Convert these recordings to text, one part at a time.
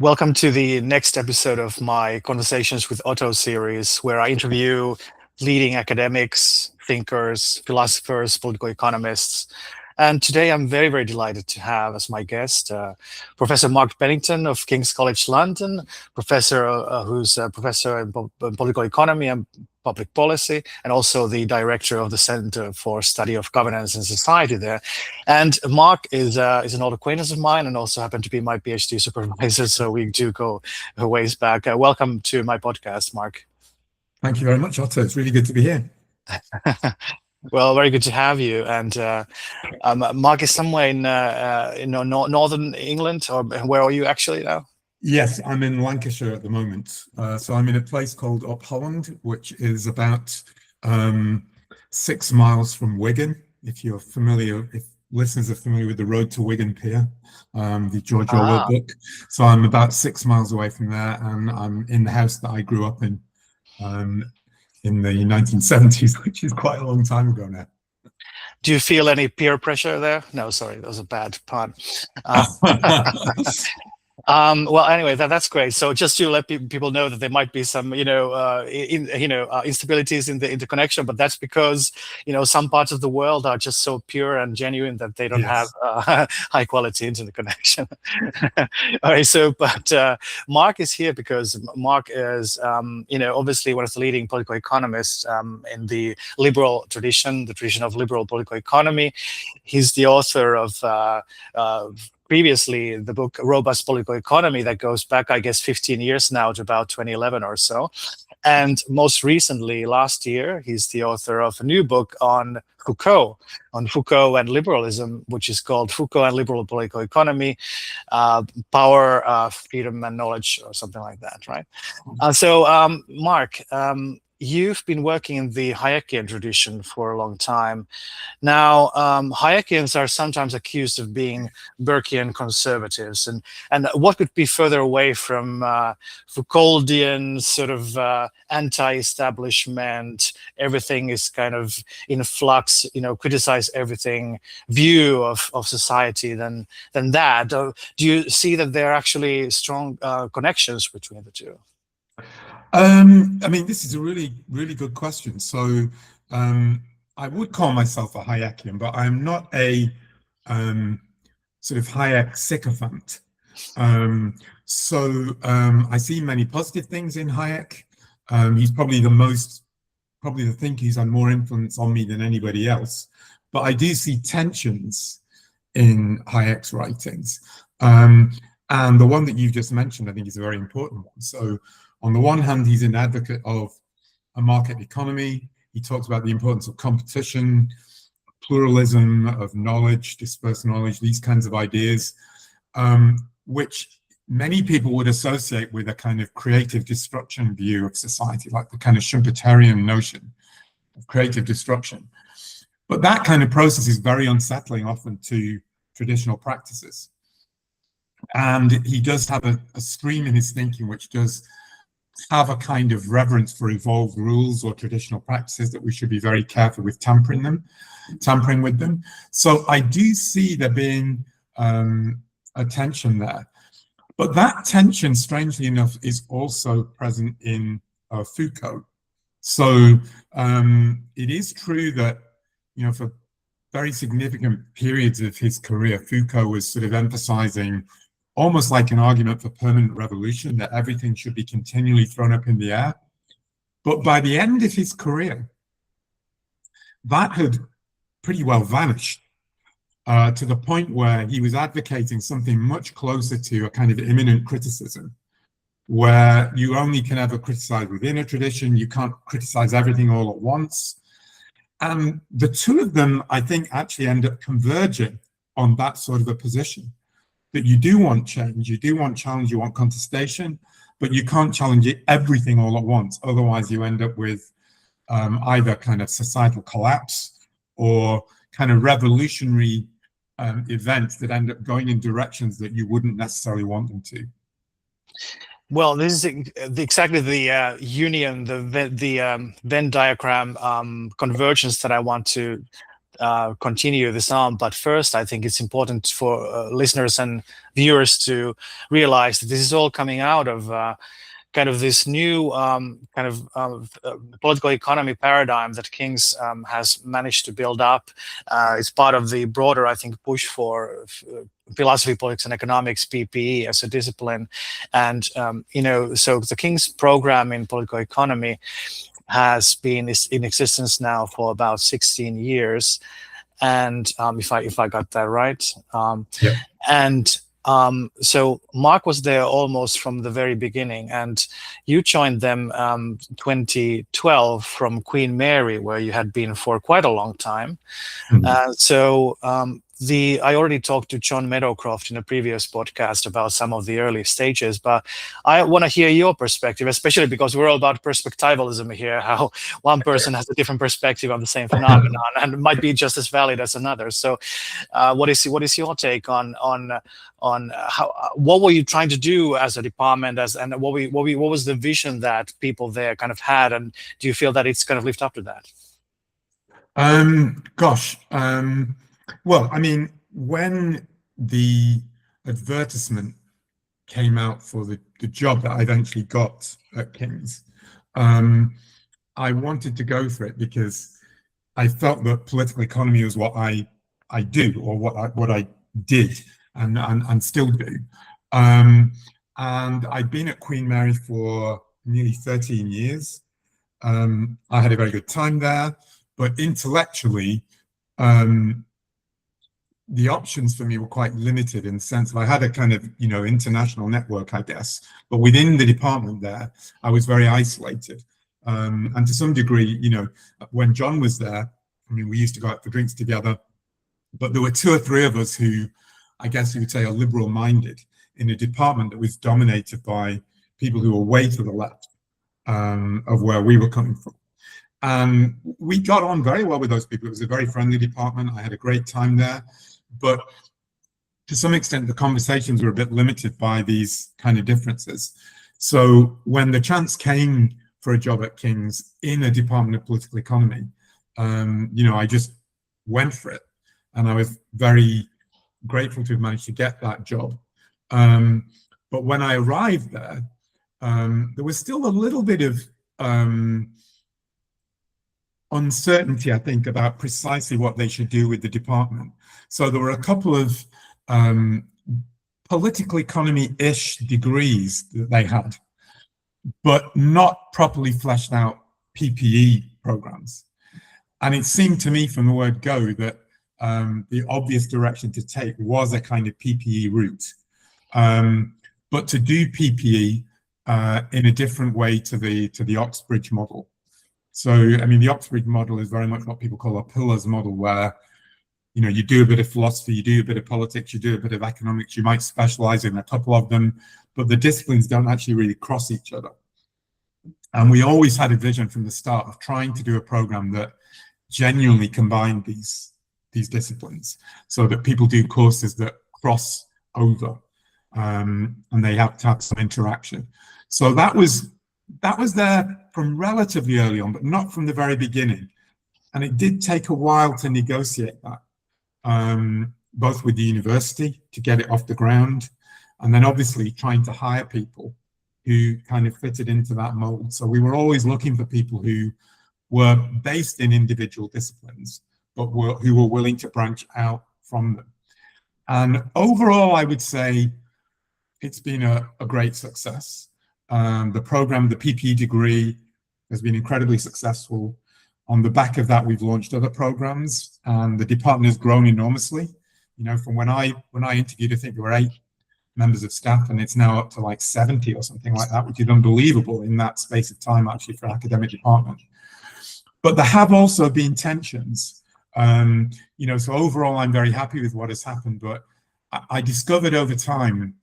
Welcome to the next episode of my Conversations with Otto series, where I interview leading academics, thinkers, philosophers, political economists. And today I'm very, very delighted to have as my guest Professor Mark Pennington of King's College London, who's a professor in political economy and public policy, and also the director of the Center for Study of Governance and Society there. And Mark is an old acquaintance of mine and also happened to be my PhD supervisor, so we do go a ways back. Welcome to my podcast, Mark. Thank you very much, Otto. It's really good to be here. Well, very good to have you. And Mark is somewhere in northern England, or where are you actually now? Yes, I'm in Lancashire at the moment. So I'm in a place called Upholland, which is about 6 miles from Wigan. If listeners are familiar with the Road to Wigan Pier, the George Orwell book. So I'm about 6 miles away from there, and I'm in the house that I grew up in the 1970s, which is quite a long time ago now. Do you feel any peer pressure there? No, sorry, that was a bad pun. Well, anyway, that's great. So just to let people know that there might be some, instabilities in the connection, but that's because, some parts of the world are just so pure and genuine that they don't have high quality internet connection. All right. So, but Mark is here because Mark is, obviously one of the leading political economists in the liberal tradition, the tradition of liberal political economy. He's the author of previously the book Robust Political Economy that goes back, I guess, 15 years now to about 2011 or so. And most recently, last year, he's the author of a new book on Foucault and liberalism, which is called Foucault and Liberal Political Economy, Power, Freedom and Knowledge, or something like that, right? So, Mark, you've been working in the Hayekian tradition for a long time. Now, Hayekians are sometimes accused of being Burkean conservatives, and what could be further away from Foucauldian sort of anti-establishment, everything is kind of in flux, criticize everything view of society than that? Do you see that there are actually strong connections between the two? I mean, this is a really, really good question. So I would call myself a Hayekian, but I'm not a sort of Hayek sycophant. I see many positive things in Hayek. He's probably the thinker who's had more influence on me than anybody else. But I do see tensions in Hayek's writings. And the one that you've just mentioned, I think, is a very important one. So on the one hand, he's an advocate of a market economy. He talks about the importance of competition, pluralism of knowledge, dispersed knowledge, these kinds of ideas, which many people would associate with a kind of creative destruction view of society, like the kind of Schumpeterian notion of creative destruction. But that kind of process is very unsettling often to traditional practices. And he does have a stream in his thinking which does have a kind of reverence for evolved rules or traditional practices that we should be very careful with tampering with them. So I do see there being a tension there. But that tension, strangely enough, is also present in Foucault. So it is true that, for very significant periods of his career, Foucault was sort of emphasizing almost like an argument for permanent revolution, that everything should be continually thrown up in the air. But by the end of his career, that had pretty well vanished to the point where he was advocating something much closer to a kind of immanent criticism, where you only can ever criticize within a tradition, you can't criticize everything all at once. And the two of them, I think, actually end up converging on that sort of a position. That you do want change, you do want challenge, you want contestation, but you can't challenge everything all at once. Otherwise, you end up with either kind of societal collapse or kind of revolutionary events that end up going in directions that you wouldn't necessarily want them to. Well, this is exactly the union, the Venn diagram convergence that I want to continue this on. But first, I think it's important for listeners and viewers to realize that this is all coming out of kind of this new political economy paradigm that King's has managed to build up. It's part of the broader, I think, push for philosophy, politics, and economics, PPE, as a discipline. And so the King's program in political economy has been in existence now for about 16 years. And if I got that right. Yeah. And so Mark was there almost from the very beginning, and you joined them 2012 from Queen Mary, where you had been for quite a long time. I already talked to John Meadowcroft in a previous podcast about some of the early stages, but I want to hear your perspective, especially because we're all about perspectivalism here, how one person has a different perspective on the same phenomenon and it might be just as valid as another. So what is your take on how, what were you trying to do as a department, and what was the vision that people there kind of had, and do you feel that it's kind of lived up to that? Well, I mean, when the advertisement came out for the job that I eventually got at King's, I wanted to go for it because I felt that political economy was what I do, or what I did and still do. And I'd been at Queen Mary for nearly 13 years. I had a very good time there, but intellectually, the options for me were quite limited, in the sense that I had a kind of, international network, I guess, but within the department there, I was very isolated. And to some degree, when John was there, I mean, we used to go out for drinks together, but there were 2 or 3 of us who, I guess you would say, are liberal-minded in a department that was dominated by people who were way to the left of where we were coming from. And we got on very well with those people. It was a very friendly department. I had a great time there. But to some extent, the conversations were a bit limited by these kind of differences. So when the chance came for a job at King's in a department of political economy, I just went for it. And I was very grateful to have managed to get that job. But when I arrived there, there was still a little bit of uncertainty, I think, about precisely what they should do with the department. So there were a couple of political economy-ish degrees that they had, but not properly fleshed out PPE programs. And it seemed to me from the word go that the obvious direction to take was a kind of PPE route, but to do PPE in a different way to the Oxbridge model. So, I mean, the Oxbridge model is very much what people call a pillars model, where, you do a bit of philosophy, you do a bit of politics, you do a bit of economics, you might specialize in a couple of them, but the disciplines don't actually really cross each other. And we always had a vision from the start of trying to do a program that genuinely combined these disciplines, so that people do courses that cross over, and they have to have some interaction. So that was there from relatively early on, but not from the very beginning. And it did take a while to negotiate that, both with the university to get it off the ground, and then obviously trying to hire people who kind of fitted into that mold. So we were always looking for people who were based in individual disciplines, but who were willing to branch out from them. And overall, I would say it's been a great success. The program, the PPE degree, has been incredibly successful. On the back of that, we've launched other programs, and the department has grown enormously. From when I interviewed, I think there were 8 members of staff, and it's now up to like 70 or something like that, which is unbelievable in that space of time, actually, for an academic department. But there have also been tensions. So overall, I'm very happy with what has happened, but I discovered over time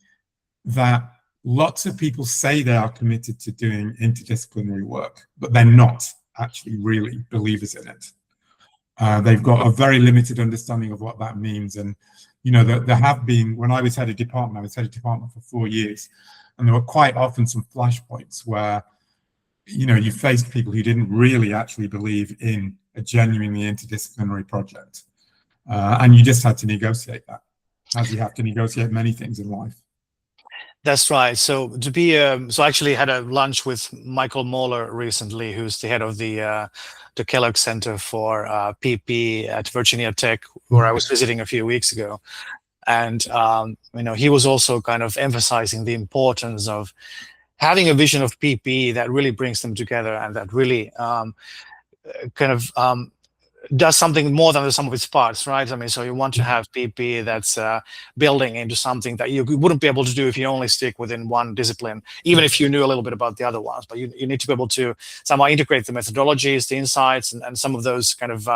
that lots of people say they are committed to doing interdisciplinary work, but they're not actually really believers in it. They've got a very limited understanding of what that means. And, there have been, when I was head of department, I was head of department for 4 years, and there were quite often some flashpoints where, you faced people who didn't really actually believe in a genuinely interdisciplinary project. And you just had to negotiate that, as you have to negotiate many things in life. That's right. So to be so I actually had a lunch with Michael Moeller recently, who's the head of the Kellogg Center for PP at Virginia Tech, where I was visiting a few weeks ago. And he was also kind of emphasizing the importance of having a vision of PPE that really brings them together and that really does something more than the sum of its parts, right? I mean, so you want to have PPE that's building into something that you wouldn't be able to do if you only stick within one discipline, even if you knew a little bit about the other ones. But you need to be able to somehow integrate the methodologies, the insights, and some of those kind of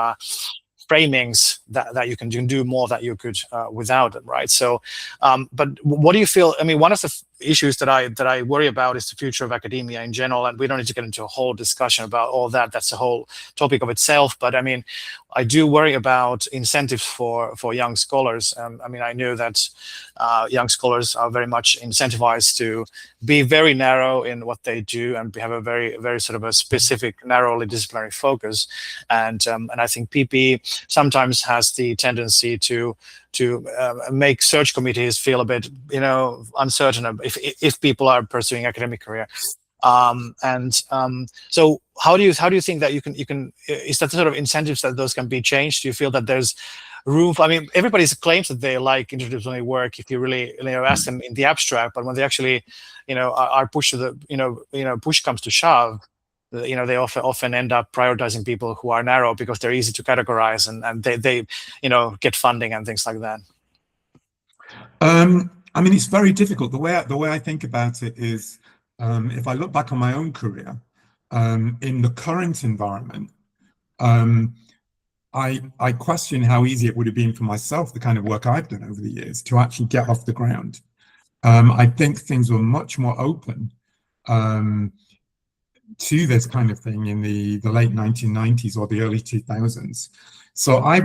framings that you can do more that you could without them, right? So, but what do you feel? I mean, one of the issues that I worry about is the future of academia in general, and we don't need to get into a whole discussion about all that. That's a whole topic of itself. But I mean, I do worry about incentives for young scholars. I mean, I know that young scholars are very much incentivized to be very narrow in what they do and have a very, very sort of a specific, narrowly disciplinary focus. And I think PP sometimes has the tendency to make search committees feel a bit, uncertain if people are pursuing academic career. So how do you think that you can is that the sort of incentives that those can be changed? Do you feel that there's room for, I mean, everybody claims that they like interdisciplinary work if you really ask them in the abstract, but when they actually are pushed to the push comes to shove, they often end up prioritizing people who are narrow because they're easy to categorize and they get funding and things like that. I mean, it's very difficult. The way I think about it is, if I look back on my own career, in the current environment, I question how easy it would have been for myself, the kind of work I've done over the years, to actually get off the ground. I think things were much more open to this kind of thing in the late 1990s or the early 2000s. So I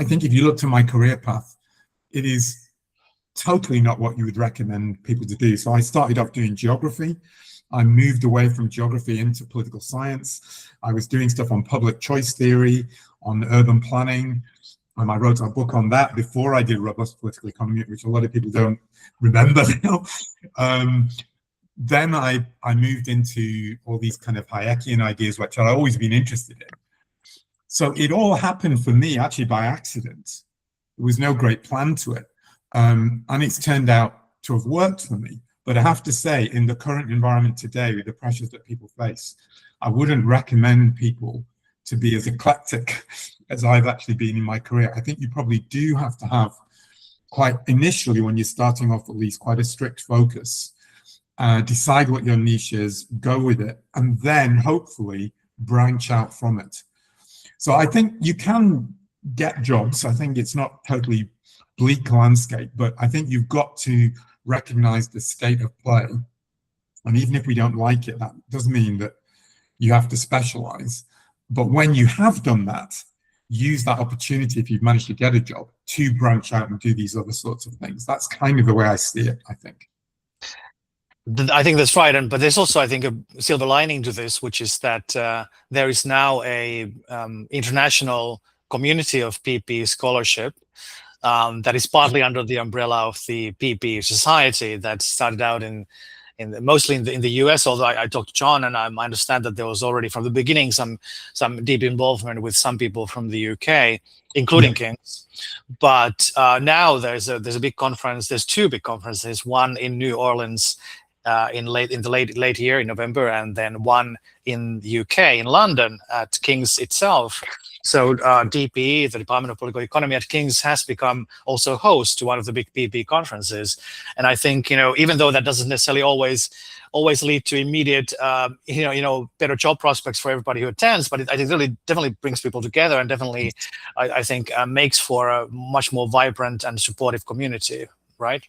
think if you look to my career path, it is totally not what you would recommend people to do. So I started off doing geography. I moved away from geography into political science. I was doing stuff on public choice theory, on urban planning. I wrote a book on that before I did robust political economy, which a lot of people don't remember now. Then I moved into all these kind of Hayekian ideas, which I've always been interested in. So it all happened for me actually by accident. There was no great plan to it. And it's turned out to have worked for me. But I have to say, in the current environment today, with the pressures that people face, I wouldn't recommend people to be as eclectic as I've actually been in my career. I think you probably do have to have quite initially, when you're starting off at least, quite a strict focus. Decide what your niche is, go with it, and then hopefully branch out from it. So I think you can get jobs. I think it's not totally bleak landscape, but I think you've got to recognize the state of play. And even if we don't like it, that doesn't mean that you have to specialize. But when you have done that, use that opportunity, if you've managed to get a job, to branch out and do these other sorts of things. That's kind of the way I see it, I think. I think that's right, but there's also, I think, a silver lining to this, which is that there is now a international community of PP scholarship that is partly under the umbrella of the PP Society that started out mostly in the US. Although I talked to John, and I understand that there was already from the beginning some deep involvement with some people from the UK, including King's. But now there's a big conference. There's two big conferences. One in New Orleans in the late year in November, and then one in the UK in London at King's itself. So DPE, the Department of Political Economy at King's, has become also host to one of the big PP conferences. And I think, even though that doesn't necessarily always lead to immediate, better job prospects for everybody who attends, but I think it really definitely brings people together and definitely, I think, makes for a much more vibrant and supportive community, right?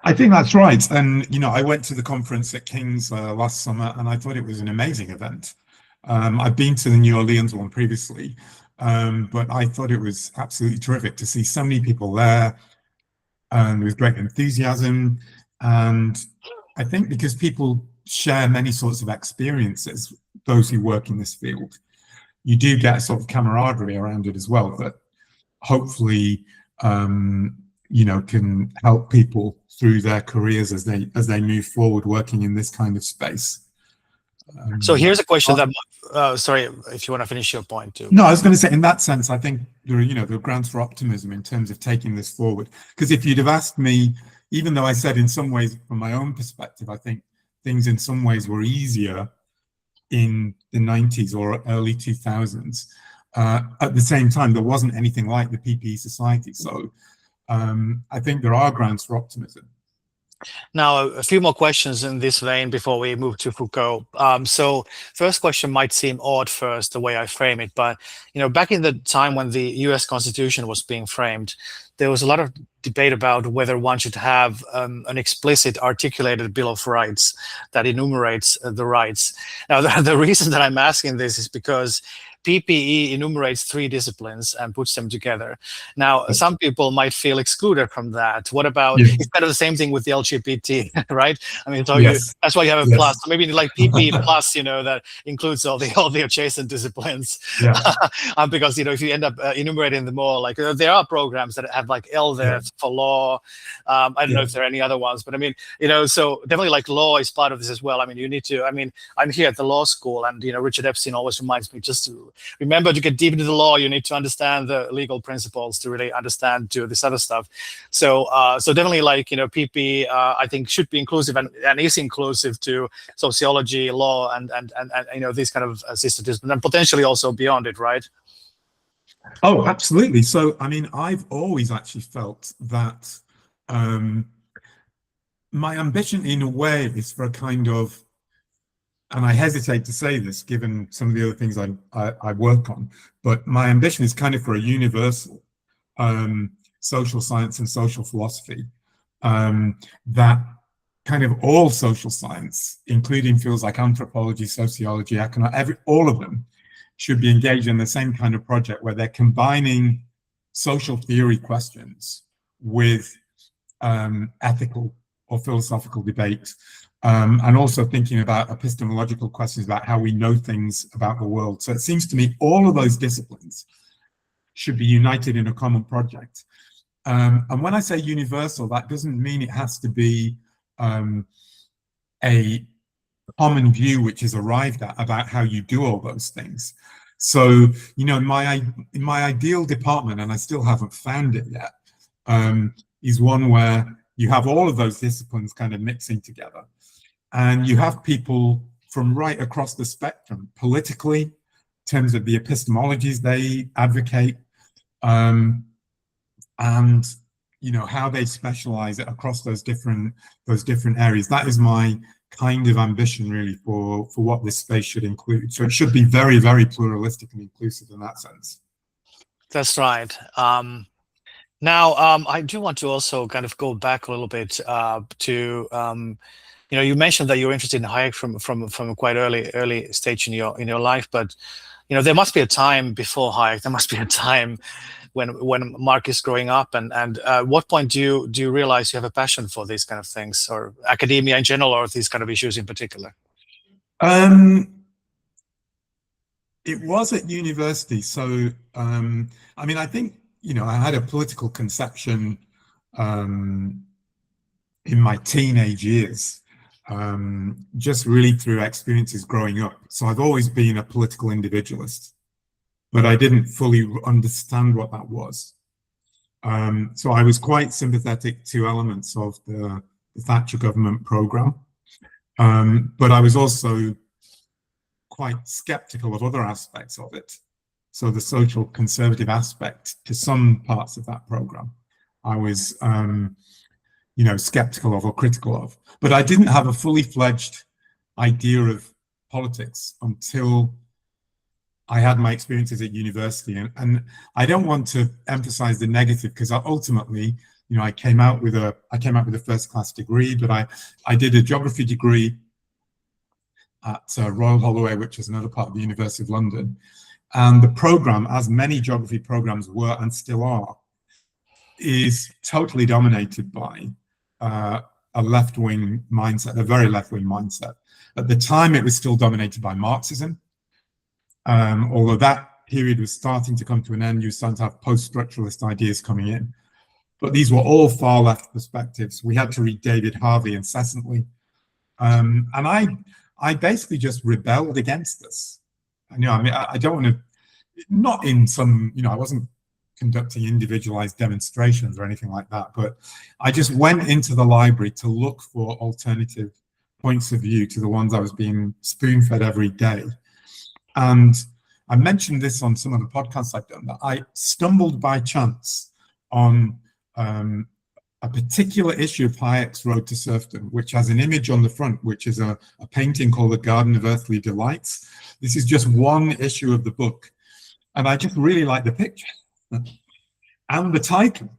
I think that's right. And, I went to the conference at King's last summer, and I thought it was an amazing event. I've been to the New Orleans one previously, but I thought it was absolutely terrific to see so many people there, and with great enthusiasm. And I think because people share many sorts of experiences, those who work in this field, you do get a sort of camaraderie around it as well that hopefully can help people through their careers as they move forward working in this kind of space. So here's a question that, sorry, if you want to finish your point too. No, I was going to say, in that sense, I think there are grounds for optimism in terms of taking this forward. Because if you'd have asked me, even though I said in some ways, from my own perspective, I think things in some ways were easier in the 90s or early 2000s. At the same time, there wasn't anything like the PPE society. So I think there are grounds for optimism. Now, a few more questions in this vein before we move to Foucault. So first question might seem odd first, the way I frame it, but back in the time when the US Constitution was being framed, there was a lot of debate about whether one should have an explicit articulated Bill of Rights that enumerates the rights. Now, the reason that I'm asking this is because PPE enumerates 3 disciplines and puts them together. Now, some people might feel excluded from that. What about, it's kind of the same thing with the LGBT, right? I mean, so that's why you have a plus. So maybe like PPE plus, that includes all the adjacent disciplines. Because, if you end up enumerating them all, like there are programs that have like L there for law. I don't know if there are any other ones, but I mean, so definitely like law is part of this as well. I mean, you need to, I'm here at the law school and, Richard Epstein always reminds me just to remember to get deep into the law, you need to understand the legal principles to really understand this other stuff. So definitely like, PP, I think should be inclusive and is inclusive to sociology, law, and these kind of sister disciplines, and potentially also beyond it, right? Oh, absolutely. So, I've always actually felt that my ambition in a way is for a kind of, and I hesitate to say this given some of the other things I work on, but my ambition is kind of for a universal social science and social philosophy that kind of all social science, including fields like anthropology, sociology, economics, all of them should be engaged in the same kind of project where they're combining social theory questions with ethical or philosophical debate. And also thinking about epistemological questions about how we know things about the world. So it seems to me all of those disciplines should be united in a common project. And when I say universal, that doesn't mean it has to be a common view which is arrived at about how you do all those things. So, in my ideal department, and I still haven't found it yet, is one where you have all of those disciplines kind of mixing together. And you have people from right across the spectrum, politically, in terms of the epistemologies they advocate, and how they specialize it across those different areas. That is my kind of ambition, really, for what this space should include. So it should be very, very pluralistic and inclusive in that sense. That's right. Now, I do want to also kind of go back a little bit to. You mentioned that you're interested in Hayek from a quite early stage in your life, but there must be a time before Hayek. There must be a time when Mark is growing up, and at what point do you realize you have a passion for these kind of things, or academia in general, or these kind of issues in particular? It was at university. So I think I had a political conception in my teenage years. Just really through experiences growing up. So I've always been a political individualist, but I didn't fully understand what that was. So I was quite sympathetic to elements of the Thatcher government program, but I was also quite skeptical of other aspects of it. So the social conservative aspect to some parts of that program, I was skeptical of or critical of. But I didn't have a fully fledged idea of politics until I had my experiences at university. And I don't want to emphasize the negative, because ultimately, I came out with a first class degree, but I did a geography degree at Royal Holloway, which is another part of the University of London. And the program, as many geography programs were and still are, is totally dominated by a left-wing mindset, a very left-wing mindset. At the time, it was still dominated by Marxism. although that period was starting to come to an end. You were starting to have post-structuralist ideas coming in. But these were all far left perspectives. We had to read David Harvey incessantly. And I basically just rebelled against this. And, you know, I mean, I don't want to, not in some, you know, I wasn't conducting individualized demonstrations or anything like that, but I just went into the library to look for alternative points of view to the ones I was being spoon-fed every day. And I mentioned this on some of the podcasts I've done, that I stumbled by chance on a particular issue of Hayek's Road to Serfdom, which has an image on the front, which is a painting called The Garden of Earthly Delights. This is just one issue of the book. And I just really like the picture and the title.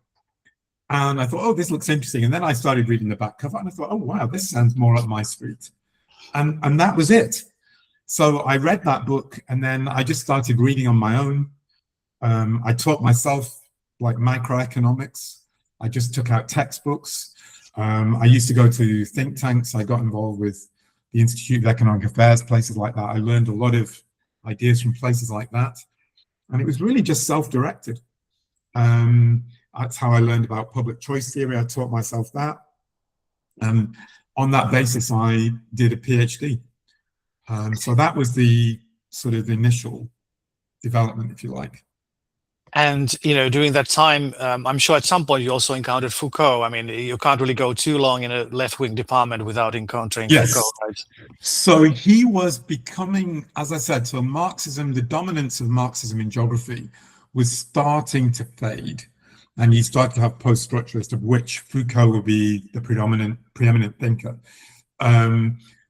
And I thought, oh, this looks interesting. And then I started reading the back cover and I thought, oh, wow, this sounds more up my street. And that was it. So I read that book and then I just started reading on my own. I taught myself like microeconomics. I just took out textbooks. I used to go to think tanks. I got involved with the Institute of Economic Affairs, places like that. I learned a lot of ideas from places like that. And it was really just self-directed. That's how I learned about public choice theory. I taught myself that. And on that basis, I did a PhD. So that was the sort of initial development, if you like. And, you know, during that time, I'm sure at some point you also encountered Foucault. I mean, you can't really go too long in a left-wing department without encountering Foucault, right? So he was becoming, as I said, so Marxism, the dominance of Marxism in geography was starting to fade. And you start to have post-structuralist, of which Foucault will be the preeminent thinker.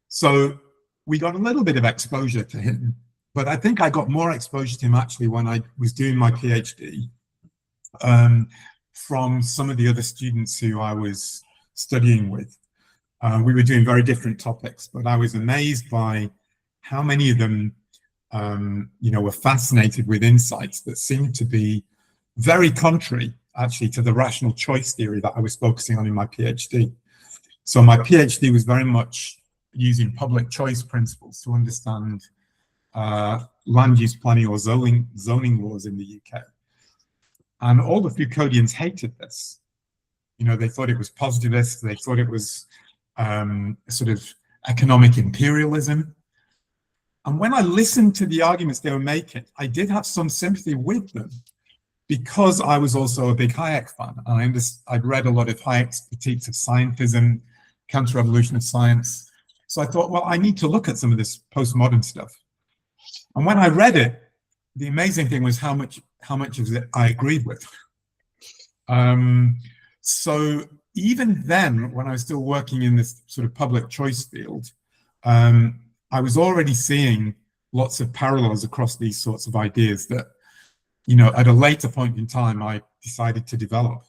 So we got a little bit of exposure to him. But I think I got more exposure to him actually when I was doing my PhD from some of the other students who I was studying with. We were doing very different topics, but I was amazed by how many of them, you know, were fascinated with insights that seemed to be very contrary actually to the rational choice theory that I was focusing on in my PhD. So my PhD was very much using public choice principles to understand land use planning or zoning laws in the UK. And all the Foucauldians hated this. You know, they thought it was positivist, they thought it was sort of economic imperialism. And when I listened to the arguments they were making, I did have some sympathy with them because I was also a big Hayek fan. And I'd read a lot of Hayek's critiques of scientism, counter-revolution of science. So I thought, well, I need to look at some of this postmodern stuff. And when I read it, the amazing thing was how much of it I agreed with. So even then, when I was still working in this sort of public choice field, I was already seeing lots of parallels across these sorts of ideas that, you know, at a later point in time, I decided to develop.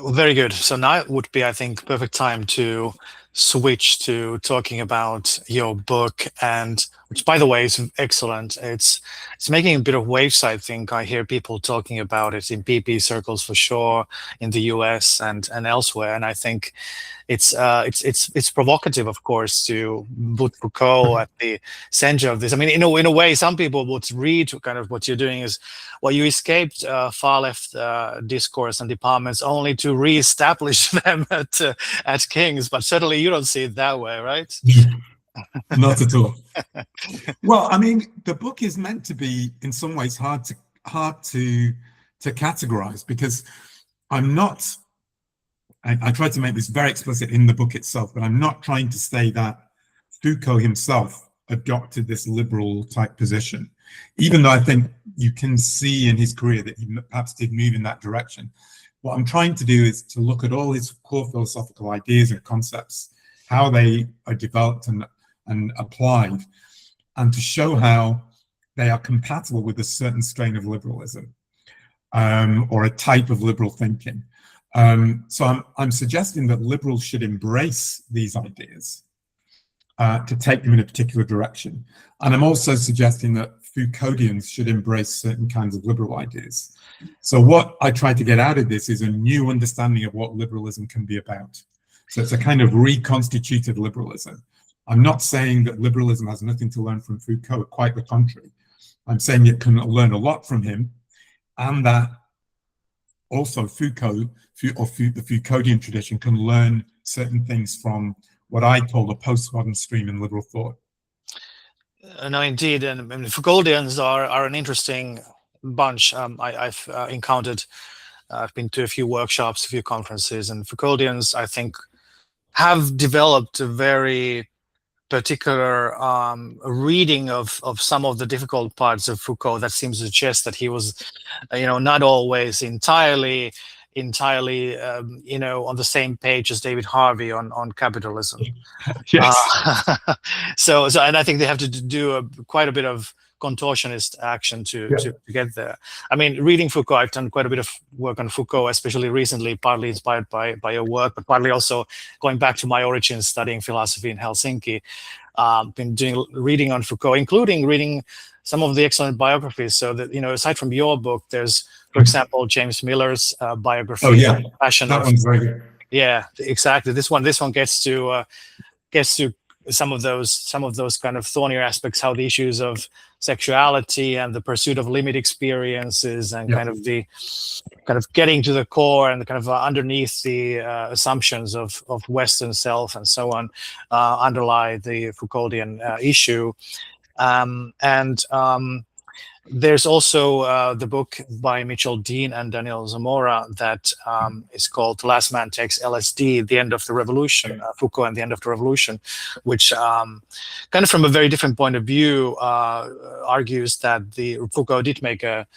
Well, very good. So now would be, I think, perfect time to switch to talking about your book, and which, by the way, is excellent. It's making a bit of waves. I think I hear people talking about it in PP circles for sure, in the US and elsewhere. And I think it's provocative, of course, to put Foucault at the center of this. I mean, in a way, some people would read kind of what you're doing is, well, you escaped far left discourse and departments only to re-establish them at King's, but certainly you don't see it that way, right? Not at all. Well, I mean, the book is meant to be in some ways hard to categorize, because I'm not, I tried to make this very explicit in the book itself, but I'm not trying to say that Foucault himself adopted this liberal type position, even though I think you can see in his career that he perhaps did move in that direction. What I'm trying to do is to look at all his core philosophical ideas and concepts, how they are developed and applied, and to show how they are compatible with a certain strain of liberalism or a type of liberal thinking. So I'm suggesting that liberals should embrace these ideas to take them in a particular direction. And I'm also suggesting that Foucauldians should embrace certain kinds of liberal ideas. So what I try to get out of this is a new understanding of what liberalism can be about. So it's a kind of reconstituted liberalism. I'm not saying that liberalism has nothing to learn from Foucault, quite the contrary. I'm saying it can learn a lot from him, and that also Foucault, or the Foucauldian tradition, can learn certain things from what I call the postmodern stream in liberal thought. No, indeed, and Foucauldians are an interesting bunch. I've encountered. I've been to a few workshops, a few conferences, and Foucauldians, I think, have developed a very particular reading of some of the difficult parts of Foucault that seems to suggest that he was, not always entirely, on the same page as David Harvey on capitalism. Yes. So, and I think they have to do quite a bit of contortionist action to get there. I mean, reading Foucault, I've done quite a bit of work on Foucault, especially recently, partly inspired by your work, but partly also going back to my origins, studying philosophy in Helsinki. Been doing reading on Foucault, including reading some of the excellent biographies. So that, aside from your book, there's, for example, James Miller's biography. Oh yeah, Passion that one's very good. Yeah, exactly. This one gets to some of those kind of thornier aspects, how the issues of sexuality and the pursuit of limit experiences and kind of getting to the core and the kind of underneath the assumptions of Western self and so on underlie the Foucauldian issue. There's also the book by Mitchell Dean and Daniel Zamora that is called The Last Man Takes LSD, The End of the Revolution, Foucault and the End of the Revolution, which kind of from a very different point of view argues that the Foucault did make a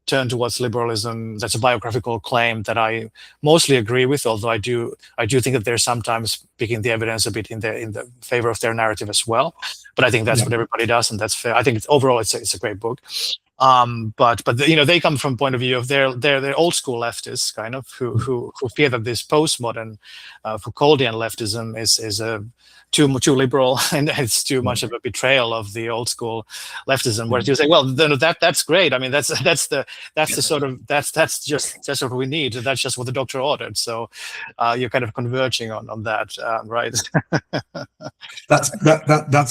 turn towards liberalism. That's a biographical claim that I mostly agree with, although I do think that they're sometimes picking the evidence a bit in the favor of their narrative as well. But I think that's what everybody does, and that's fair. I think overall it's a great book. But they come from point of view of they're old school leftists, kind of who fear that this postmodern Foucauldian leftism is a too liberal and it's too much of a betrayal of the old school leftism. Whereas you say, well, that's great. I mean, that's just what we need. That's just what the doctor ordered. So you're kind of converging on that, right? That's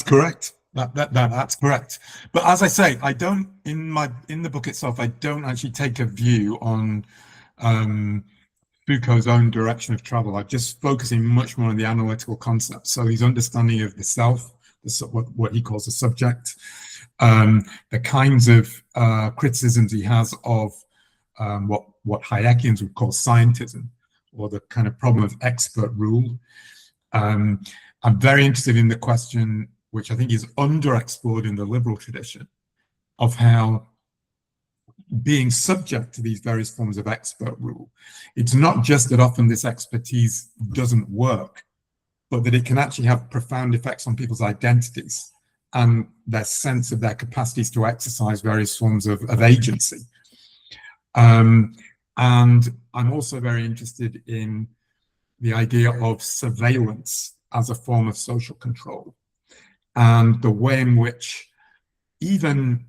correct. That's correct. But as I say, I don't in the book itself, I don't actually take a view on Foucault's own direction of travel. I'm just focusing much more on the analytical concepts. So his understanding of the self, what he calls the subject, the kinds of criticisms he has of what Hayekians would call scientism, or the kind of problem of expert rule. I'm very interested in the question, which I think is underexplored in the liberal tradition, of how being subject to these various forms of expert rule, it's not just that often this expertise doesn't work, but that it can actually have profound effects on people's identities and their sense of their capacities to exercise various forms of agency. And I'm also very interested in the idea of surveillance as a form of social control, and the way in which even,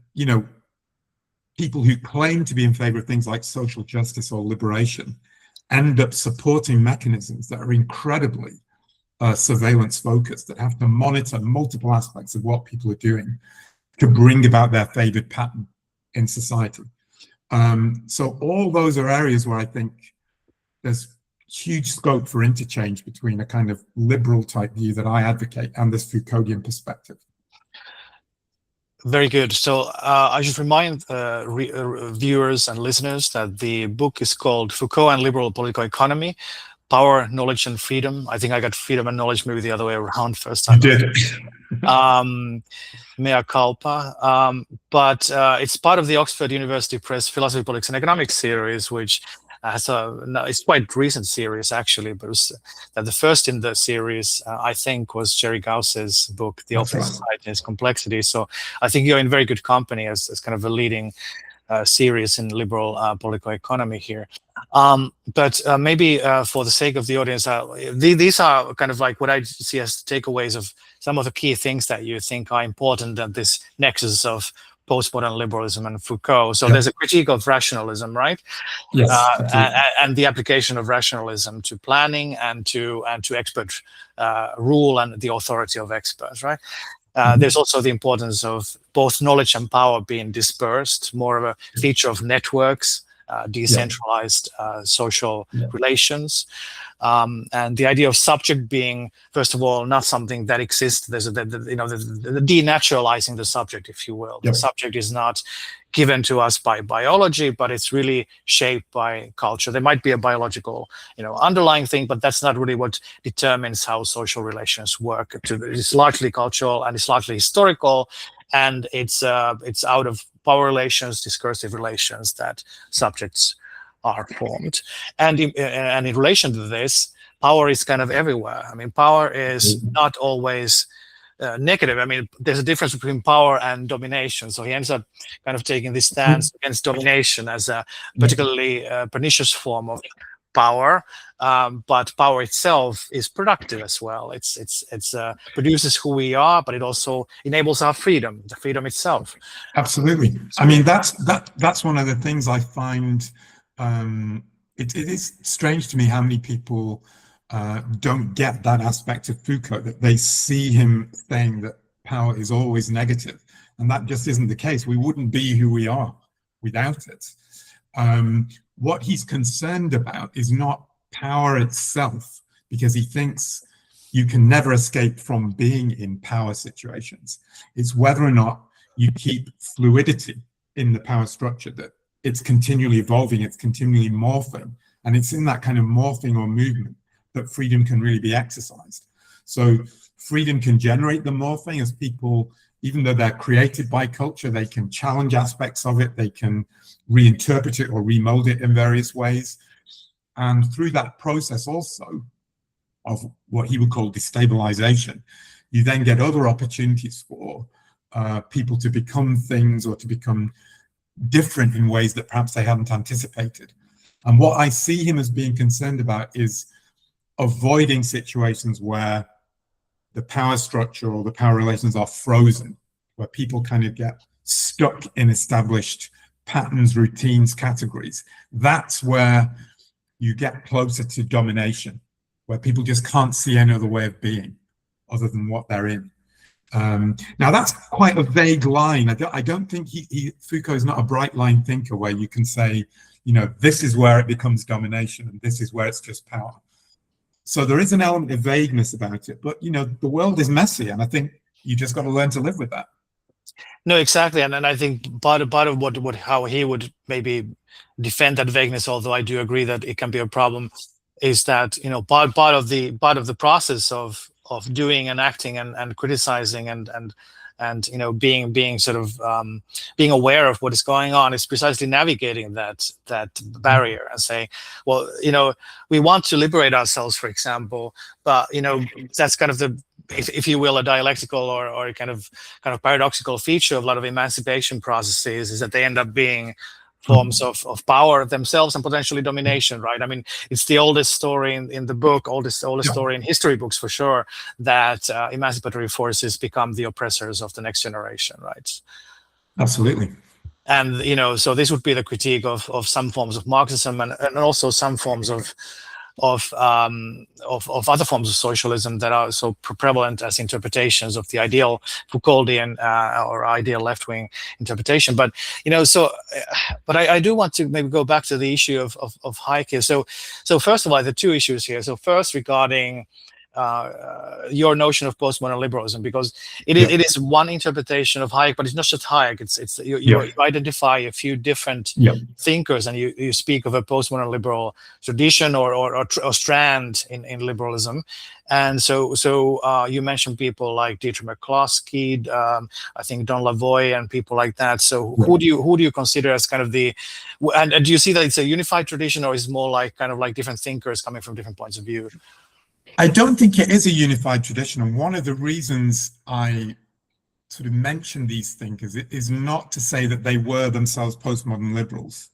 people who claim to be in favor of things like social justice or liberation end up supporting mechanisms that are incredibly surveillance focused, that have to monitor multiple aspects of what people are doing to bring about their favored pattern in society. So all those are areas where I think there's huge scope for interchange between a kind of liberal type view that I advocate and this Foucauldian perspective. Very good. So I should remind viewers and listeners that the book is called Foucault and Liberal Political Economy, Power, Knowledge and Freedom. I think I got freedom and knowledge maybe the other way around first time. You did. Mea culpa. But it's part of the Oxford University Press Philosophy, Politics and Economics series, which it's quite recent series actually, but it was the first in the series I think was Jerry Gauss's book, The Open Society and Its Complexity. So I think you're in very good company as kind of a leading series in liberal political economy here. But maybe for the sake of the audience, these are kind of like what I see as takeaways of some of the key things that you think are important at this nexus of postmodern liberalism and Foucault. So there's a critique of rationalism, right? Yes, and the application of rationalism to planning and to expert rule and the authority of experts, right? There's also the importance of both knowledge and power being dispersed, more of a feature of networks, decentralized social relations. And the idea of subject being, first of all, not something that exists. There's the denaturalizing the subject, if you will. The subject is not given to us by biology, but it's really shaped by culture. There might be a biological, underlying thing, but that's not really what determines how social relations work. It's largely cultural and it's largely historical, and it's out of power relations, discursive relations that subjects are formed. And in relation to this, power is kind of everywhere. I mean, power is not always negative. I mean, there's a difference between power and domination. So he ends up kind of taking this stance against domination as a particularly pernicious form of power. But power itself is productive as well. It's produces who we are, but it also enables our freedom, the freedom itself. Absolutely. I mean, that's one of the things I find. It is strange to me how many people don't get that aspect of Foucault, that they see him saying that power is always negative, and that just isn't the case. We wouldn't be who we are without it. What he's concerned about is not power itself, because he thinks you can never escape from being in power situations. It's whether or not you keep fluidity in the power structure, that it's continually evolving, it's continually morphing, and it's in that kind of morphing or movement that freedom can really be exercised. So freedom can generate the morphing as people, even though they're created by culture, they can challenge aspects of it, they can reinterpret it or remold it in various ways. And through that process also of what he would call destabilization, you then get other opportunities for people to become things or to become different in ways that perhaps they hadn't anticipated. And what I see him as being concerned about is avoiding situations where the power structure or the power relations are frozen, where people kind of get stuck in established patterns, routines, categories. That's where you get closer to domination, where people just can't see any other way of being other than what they're in. Now that's quite a vague line. I don't think Foucault is not a bright line thinker where you can say, this is where it becomes domination and this is where it's just power. So there is an element of vagueness about it, but the world is messy, and I think you just got to learn to live with that. No, exactly, and I think part of how he would maybe defend that vagueness, although I do agree that it can be a problem, is that part of the process of doing and acting and criticizing and being sort of being aware of what is going on is precisely navigating that barrier and saying, well, we want to liberate ourselves, for example, but that's kind of the, if you will, a dialectical or kind of paradoxical feature of a lot of emancipation processes, is that they end up being forms of power themselves and potentially domination, right? I mean, it's the oldest story in the book, oldest story in history books for sure, that emancipatory forces become the oppressors of the next generation, right? Absolutely. And so this would be the critique of some forms of Marxism and also some forms of other forms of socialism that are so prevalent as interpretations of the ideal Foucauldian or ideal left-wing interpretation. But but I do want to maybe go back to the issue of Hayek here. So first of all, the two issues here. So first, regarding your notion of postmodern liberalism, because it is one interpretation of Hayek, but it's not just Hayek. It's you identify a few different thinkers, and you speak of a postmodern liberal tradition or strand in liberalism. And so you mentioned people like Dietrich McCloskey, I think Don Lavoie, and people like that. So who do you consider as kind of and do you see that it's a unified tradition, or is it more like kind of like different thinkers coming from different points of view? I don't think it is a unified tradition, and one of the reasons I sort of mention these thinkers is not to say that they were themselves postmodern liberals,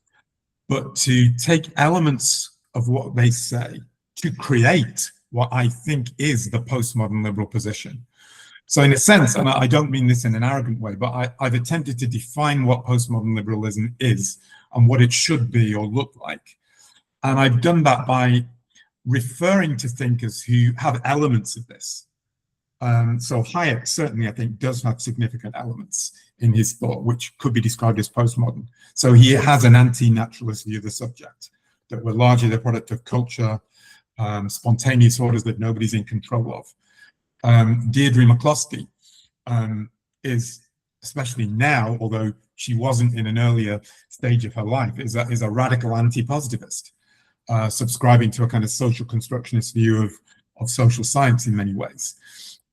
but to take elements of what they say to create what I think is the postmodern liberal position. So in a sense, and I don't mean this in an arrogant way, but I've attempted to define what postmodern liberalism is and what it should be or look like. And I've done that by referring to thinkers who have elements of this. So Hayek certainly, I think, does have significant elements in his thought, which could be described as postmodern. So he has an anti-naturalist view of the subject, that we're largely the product of culture, spontaneous orders that nobody's in control of. Deirdre McCloskey is, especially now, although she wasn't in an earlier stage of her life, is a radical anti-positivist, subscribing to a kind of social constructionist view of social science in many ways.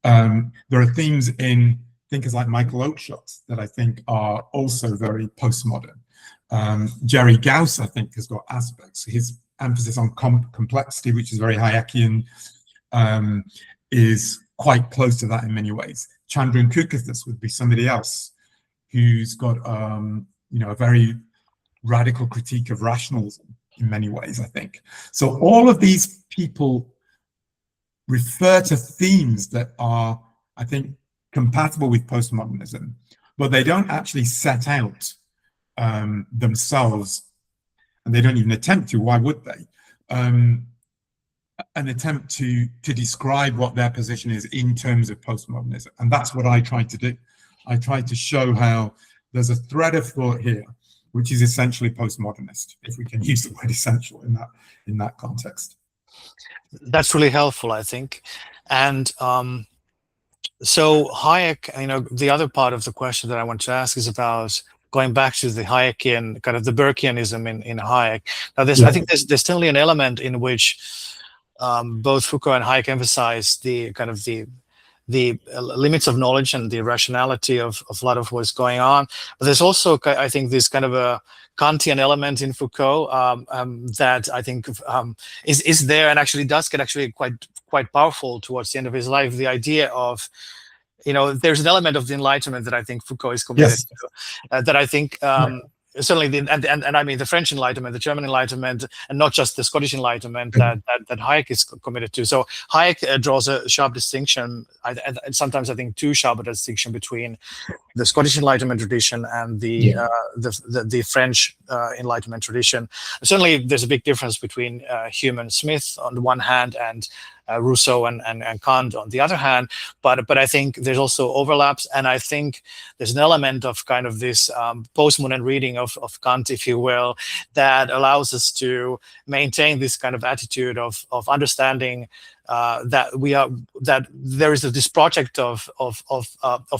There are themes in thinkers like Michael Oakeshott that I think are also very postmodern. Jerry Gauss, I think, has got aspects. His emphasis on complexity, which is very Hayekian, is quite close to that in many ways. Chandran Kukathis would be somebody else who's got a very radical critique of rationalism in many ways, I think. So all of these people refer to themes that are, I think, compatible with postmodernism, but they don't actually set out themselves, and they don't even attempt to. Why would they? An attempt to describe what their position is in terms of postmodernism, and that's what I tried to do. I tried to show how there's a thread of thought here, which is essentially postmodernist, if we can use the word essential in that context. That's really helpful, I think. And so Hayek, the other part of the question that I want to ask is about going back to the Hayekian, kind of the Burkeanism in Hayek. Now, I think there's definitely an element in which both Foucault and Hayek emphasize the kind of the limits of knowledge and the rationality of a lot of what's going on. But there's also, I think, this kind of a Kantian element in Foucault that I think is there and actually does get quite powerful towards the end of his life. The idea of, there's an element of the Enlightenment that I think Foucault is committed to, that I think certainly and I mean the French Enlightenment, the German Enlightenment, and not just the Scottish Enlightenment that Hayek is committed to. So Hayek draws a sharp distinction, and sometimes I think too sharp a distinction, between the Scottish Enlightenment tradition and the French Enlightenment tradition. Certainly, there's a big difference between Hume and Smith on the one hand, and Rousseau and Kant on the other hand, but I think there's also overlaps, and I think there's an element of kind of this postmodern reading of Kant, if you will, that allows us to maintain this kind of attitude of understanding that there is this project of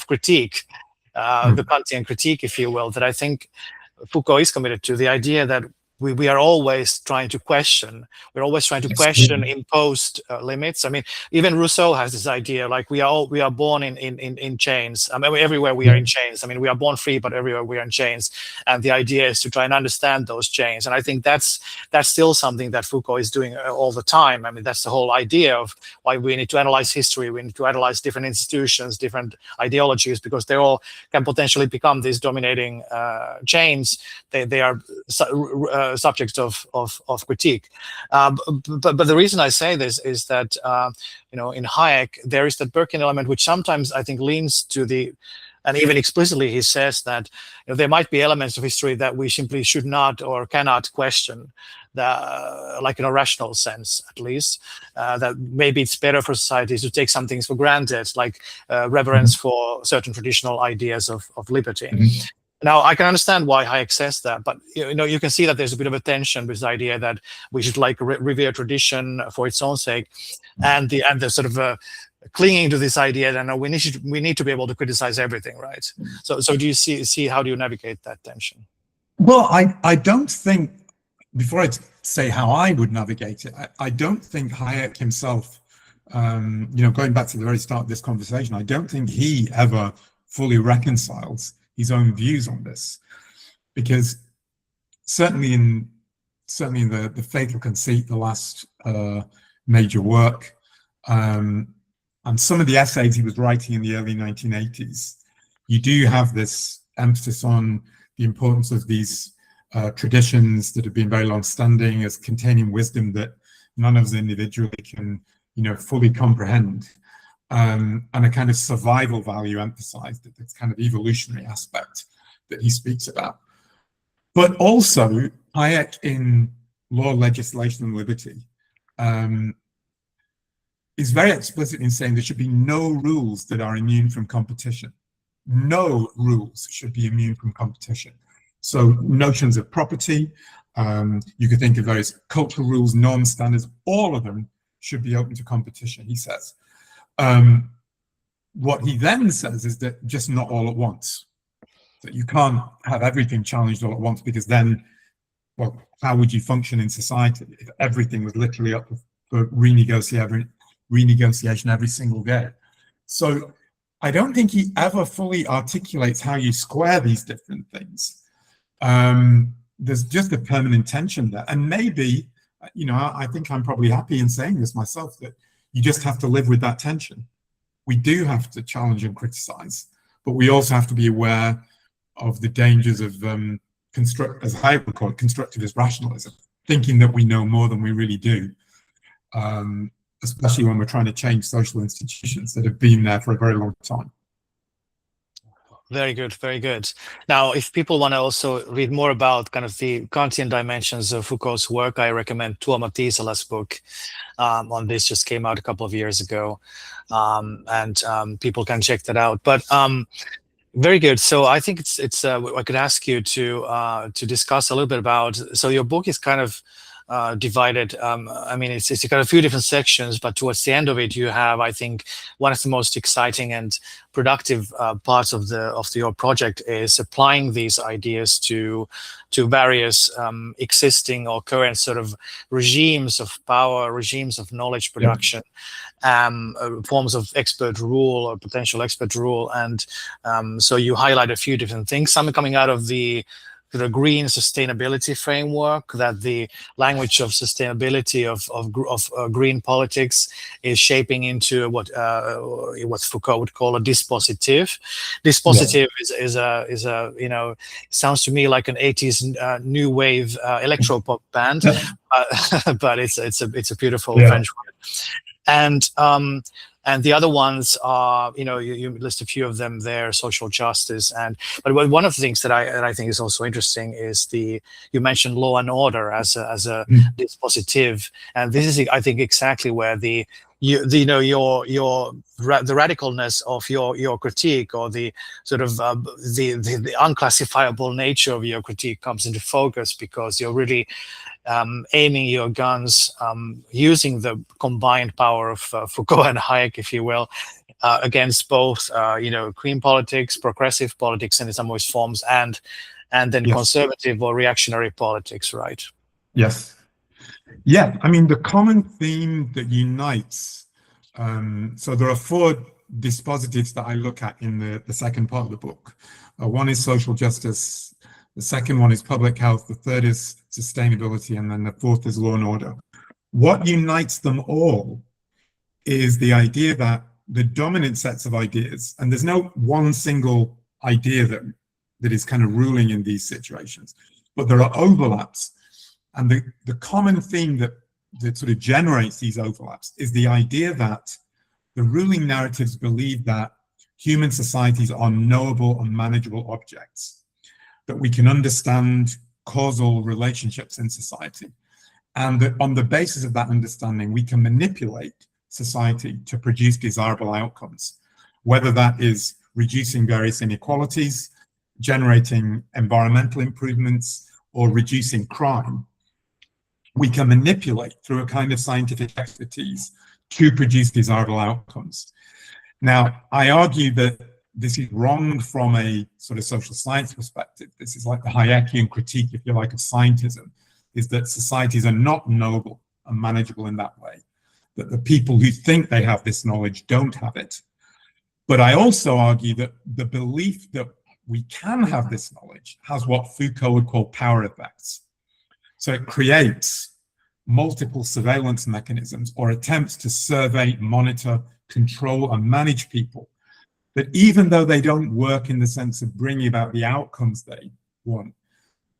critique, the Kantian critique, if you will, that I think Foucault is committed to. The idea that we are always trying to question. We're always trying to question imposed limits. I mean, even Rousseau has this idea, like we are born in chains. I mean, everywhere we are in chains. I mean, we are born free, but everywhere we are in chains. And the idea is to try and understand those chains. And I think that's still something that Foucault is doing all the time. I mean, that's the whole idea of why we need to analyze history. We need to analyze different institutions, different ideologies, because they all can potentially become these dominating chains. They are subjects of critique, but the reason I say this is that in Hayek there is that Burkean element, which sometimes I think leans to and even explicitly he says that there might be elements of history that we simply should not or cannot question, like in a rational sense, at least, that maybe it's better for societies to take some things for granted, like reverence for certain traditional ideas of liberty. Now, I can understand why Hayek says that, but you can see that there's a bit of a tension with the idea that we should revere tradition for its own sake, and the sort of clinging to this idea that we need to be able to criticize everything, right? So do you see how do you navigate that tension? Well, I don't think, before I say how I would navigate it, I don't think Hayek himself, going back to the very start of this conversation, I don't think he ever fully reconciles his own views on this, because certainly in the Fatal Conceit, the last major work, and some of the essays he was writing in the early 1980s, you do have this emphasis on the importance of these traditions that have been very long-standing as containing wisdom that none of us individually can fully comprehend. And a kind of survival value emphasized, that this kind of evolutionary aspect that he speaks about. But also, Hayek in Law, Legislation and Liberty is very explicit in saying there should be no rules that are immune from competition. No rules should be immune from competition. So notions of property, you could think of various cultural rules, norms, standards, all of them should be open to competition, he says. What he then says is that just not all at once. That you can't have everything challenged all at once, because then, well, how would you function in society if everything was literally up for renegotiation every single day? So I don't think he ever fully articulates how you square these different things. There's just a permanent tension there. And maybe, you know, I think I'm probably happy in saying this myself, that you just have to live with that tension. We do have to challenge and criticize, but we also have to be aware of the dangers of as Hayek would call it, constructivist rationalism, thinking that we know more than we really do, especially when we're trying to change social institutions that have been there for a very long time. Very good, very good. Now, if people want to also read more about kind of the Kantian dimensions of Foucault's work, I recommend Tuomo Tiisala's book on this, just came out a couple of years ago, and people can check that out. But very good. So I think it's I could ask you to discuss a little bit about. So your book is kind of divided. I mean, it's got a few different sections, but towards the end of it, you have, I think, one of the most exciting and productive parts of your project is applying these ideas to various existing or current sort of regimes of power, regimes of knowledge production, forms of expert rule or potential expert rule, and so you highlight a few different things. Some coming out of the green sustainability framework, that the language of sustainability of green politics is shaping into what Foucault would call a dispositive. Dispositive is a you know, sounds to me like an 80s new wave electro pop band, but it's a beautiful French word. And the other ones are, you know, you list a few of them there, social justice. But one of the things that I think is also interesting is you mentioned law and order as a dispositive. And this is, I think, exactly where the radicalness of your critique, or the sort of the unclassifiable nature of your critique comes into focus, because you're really aiming your guns, using the combined power of Foucault and Hayek, if you will, against both, green politics, progressive politics in some ways forms, and then conservative or reactionary politics, right? Yes. Yeah, I mean, the common theme that unites, so there are 4 dispositives that I look at in the second part of the book. One is social justice, the second one is public health, the third is sustainability, and then the fourth is law and order. What unites them all is the idea that the dominant sets of ideas, and there's no one single idea that is kind of ruling in these situations, but there are overlaps. And the common theme that sort of generates these overlaps is the idea that the ruling narratives believe that human societies are knowable and manageable objects, that we can understand causal relationships in society, and that on the basis of that understanding, we can manipulate society to produce desirable outcomes, whether that is reducing various inequalities, generating environmental improvements, or reducing crime. We can manipulate through a kind of scientific expertise to produce desirable outcomes. Now, I argue that this is wrong from a sort of social science perspective. This is like the Hayekian critique, if you like, of scientism, is that societies are not knowable and manageable in that way, that the people who think they have this knowledge don't have it. But I also argue that the belief that we can have this knowledge has what Foucault would call power effects. So it creates multiple surveillance mechanisms or attempts to survey, monitor, control, and manage people, that even though they don't work in the sense of bringing about the outcomes they want,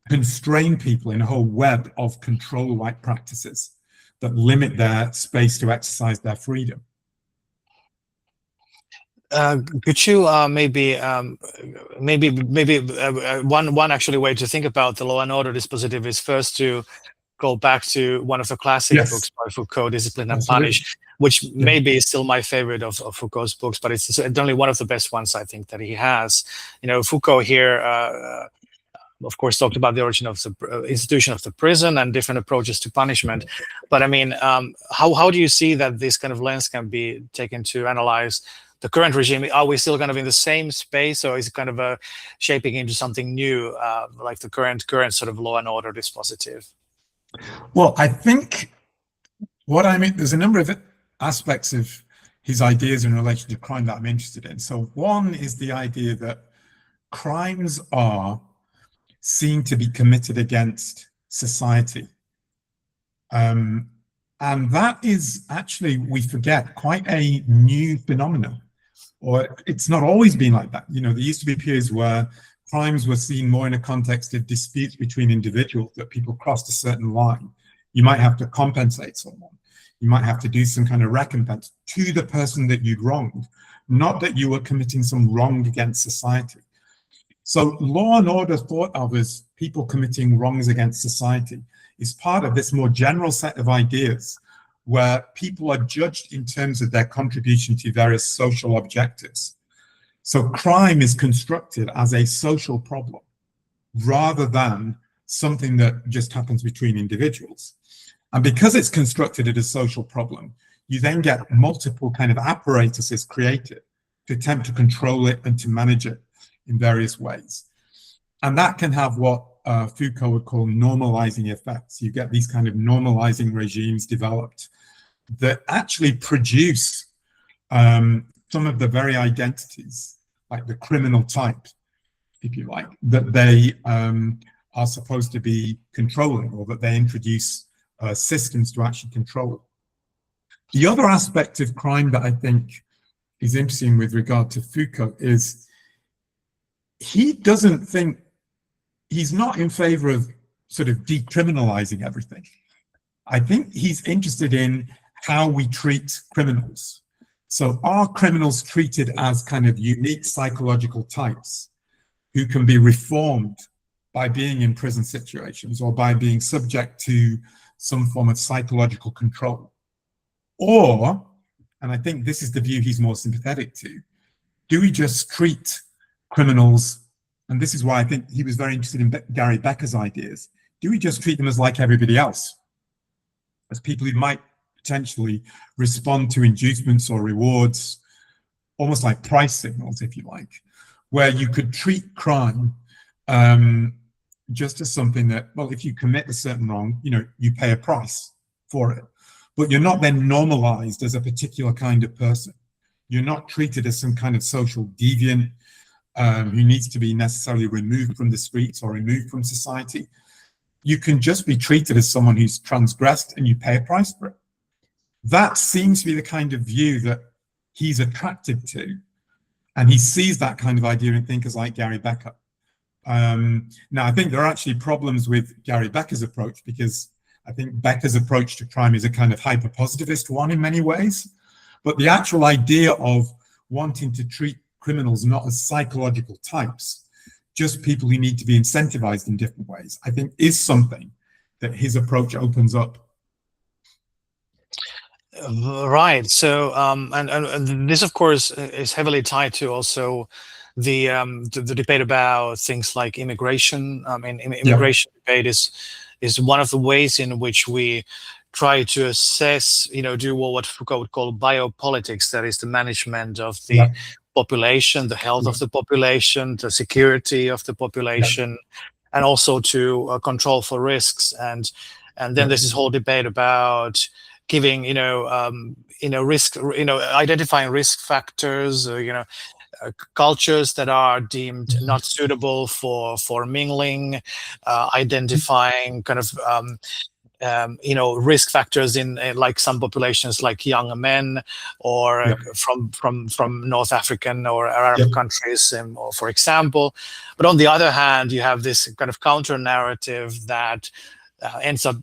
constrain people in a whole web of control-like practices that limit their space to exercise their freedom. Could you maybe one actually way to think about the law and order dispositive is first to go back to one of the classic books by Foucault, Discipline and Punish, which maybe is still my favorite of Foucault's books, but it's only one of the best ones I think that he has. Foucault here, of course, talked about the origin of the institution of the prison and different approaches to punishment. But I mean, how do you see that this kind of lens can be taken to analyze the current regime? Are we still kind of in the same space, or is it kind of shaping into something new, like the current sort of law and order dispositive? Well, I think there's a number of aspects of his ideas in relation to crime that I'm interested in. So one is the idea that crimes are seen to be committed against society. And that is actually, we forget, quite a new phenomenon. Or it's not always been like that. There used to be periods where crimes were seen more in a context of disputes between individuals, that people crossed a certain line. You might have to compensate someone. You might have to do some kind of recompense to the person that you'd wronged, not that you were committing some wrong against society. So law and order, thought of as people committing wrongs against society, is part of this more general set of ideas where people are judged in terms of their contribution to various social objectives. So crime is constructed as a social problem rather than something that just happens between individuals. And because it's constructed as a social problem, you then get multiple kind of apparatuses created to attempt to control it and to manage it in various ways. And that can have what Foucault would call normalizing effects. You get these kind of normalizing regimes developed that actually produce some of the very identities, like the criminal type, if you like, that they are supposed to be controlling, or that they introduce systems to actually control. The other aspect of crime that I think is interesting with regard to Foucault is he doesn't think, he's not in favor of sort of decriminalizing everything. I think he's interested in how we treat criminals. So are criminals treated as kind of unique psychological types who can be reformed by being in prison situations or by being subject to some form of psychological control? Or, and I think this is the view he's more sympathetic to, do we just treat criminals, and this is why I think he was very interested in Gary Becker's ideas, do we just treat them as like everybody else? As people who might potentially respond to inducements or rewards, almost like price signals, if you like, where you could treat crime just as something that, well, if you commit a certain wrong, you pay a price for it. But you're not then normalized as a particular kind of person. You're not treated as some kind of social deviant who needs to be necessarily removed from the streets or removed from society. You can just be treated as someone who's transgressed and you pay a price for it. That seems to be the kind of view that he's attracted to. And he sees that kind of idea in thinkers like Gary Becker. Now, I think there are actually problems with Gary Becker's approach, because I think Becker's approach to crime is a kind of hyper-positivist one in many ways. But the actual idea of wanting to treat criminals not as psychological types, just people who need to be incentivized in different ways, I think is something that his approach opens up. Right. So, and this, of course, is heavily tied to also the debate about things like immigration. I mean, immigration debate is one of the ways in which we try to assess, do what Foucault would call biopolitics, that is the management of the population, the health of the population, the security of the population, and also to control for risks. And then there's this whole debate about giving, risk, identifying risk factors, cultures that are deemed not suitable for mingling, identifying kind of risk factors in like some populations, like young men, or from North African or Arab countries, for example. But on the other hand, you have this kind of counter narrative that ends up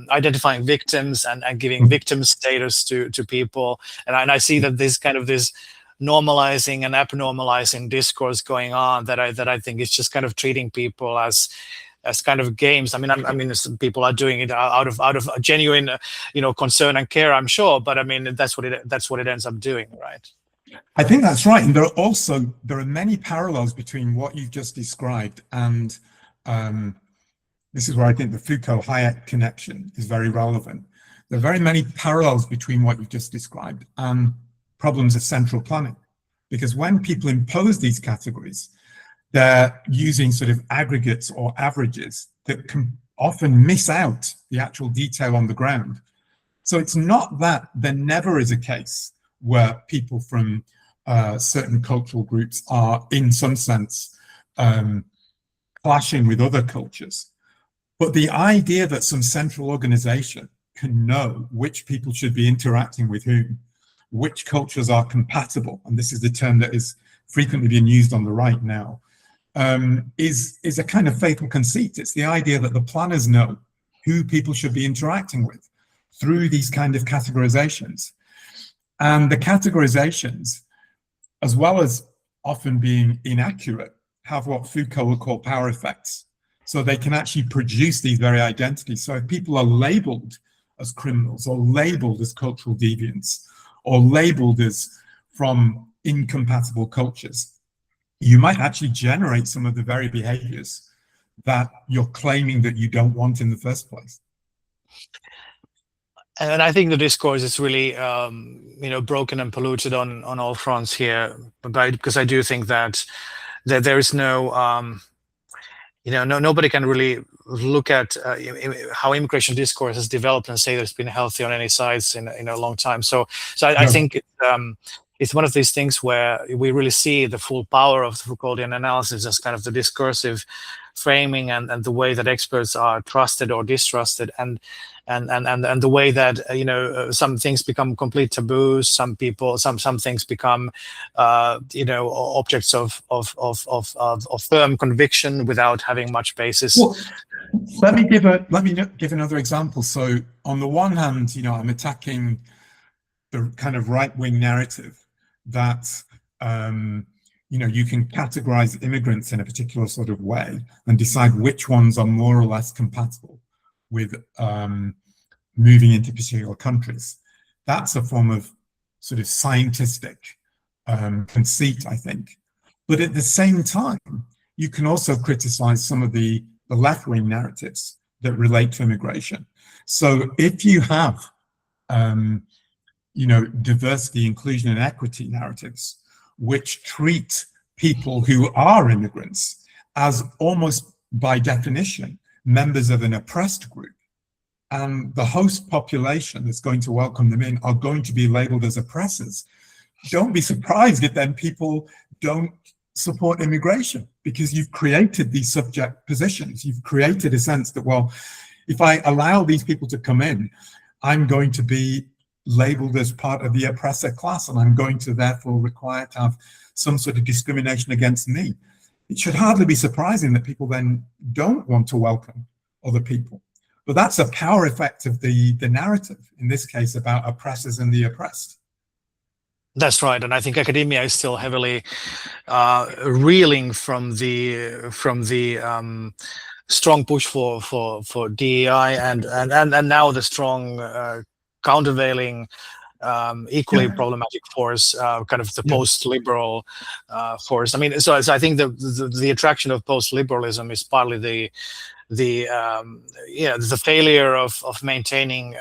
identifying victims and giving victim status to people. And I see that this normalizing and abnormalizing discourse going on that I think is just kind of treating people as as kind of games. I mean, some people are doing it out of a genuine, concern and care, I'm sure. But I mean, that's what it ends up doing, right? I think that's right. And there are many parallels between what you've just described and this is where I think the Foucault-Hayek connection is very relevant. There are very many parallels between what you've just described and problems of central planning. Because when people impose these categories, they're using sort of aggregates or averages that can often miss out the actual detail on the ground. So it's not that there never is a case where people from certain cultural groups are, in some sense, clashing with other cultures. But the idea that some central organization can know which people should be interacting with whom, which cultures are compatible, and this is the term that is frequently being used on the right now, is a kind of fatal conceit. It's the idea that the planners know who people should be interacting with through these kind of categorizations. And the categorizations, as well as often being inaccurate, have what Foucault would call power effects. So they can actually produce these very identities. So if people are labeled as criminals or labeled as cultural deviants or labeled as from incompatible cultures, you might actually generate some of the very behaviors that you're claiming that you don't want in the first place. And I think the discourse is really, broken and polluted on all fronts here, because I do think that there is no, nobody can really look at how immigration discourse has developed and say that it's been healthy on any sides in a long time. So I think it's one of these things where we really see the full power of the Foucauldian analysis as kind of the discursive framing and the way that experts are trusted or distrusted, and the way that some things become complete taboos, some things become objects of firm conviction without having much basis. Well, let me give another example. So on the one hand, I'm attacking the kind of right-wing narrative that you can categorize immigrants in a particular sort of way and decide which ones are more or less compatible with moving into particular countries. That's a form of sort of scientific conceit, I think. But at the same time, you can also criticize some of the left-wing narratives that relate to immigration. So if you have diversity, inclusion, and equity narratives, which treat people who are immigrants as almost by definition members of an oppressed group, and the host population that's going to welcome them in are going to be labeled as oppressors, don't be surprised if then people don't support immigration, because you've created these subject positions. You've created a sense that, well, if I allow these people to come in, I'm going to be labeled as part of the oppressor class, and I'm going to therefore require to have some sort of discrimination against me. It should hardly be surprising that people then don't want to welcome other people. But that's a power effect of the narrative, in this case, about oppressors and the oppressed. That's right, and I think academia is still heavily reeling from the strong push for DEI and now the strong countervailing, equally problematic force, kind of the post-liberal force. I mean, so I think the attraction of post-liberalism is partly the failure of maintaining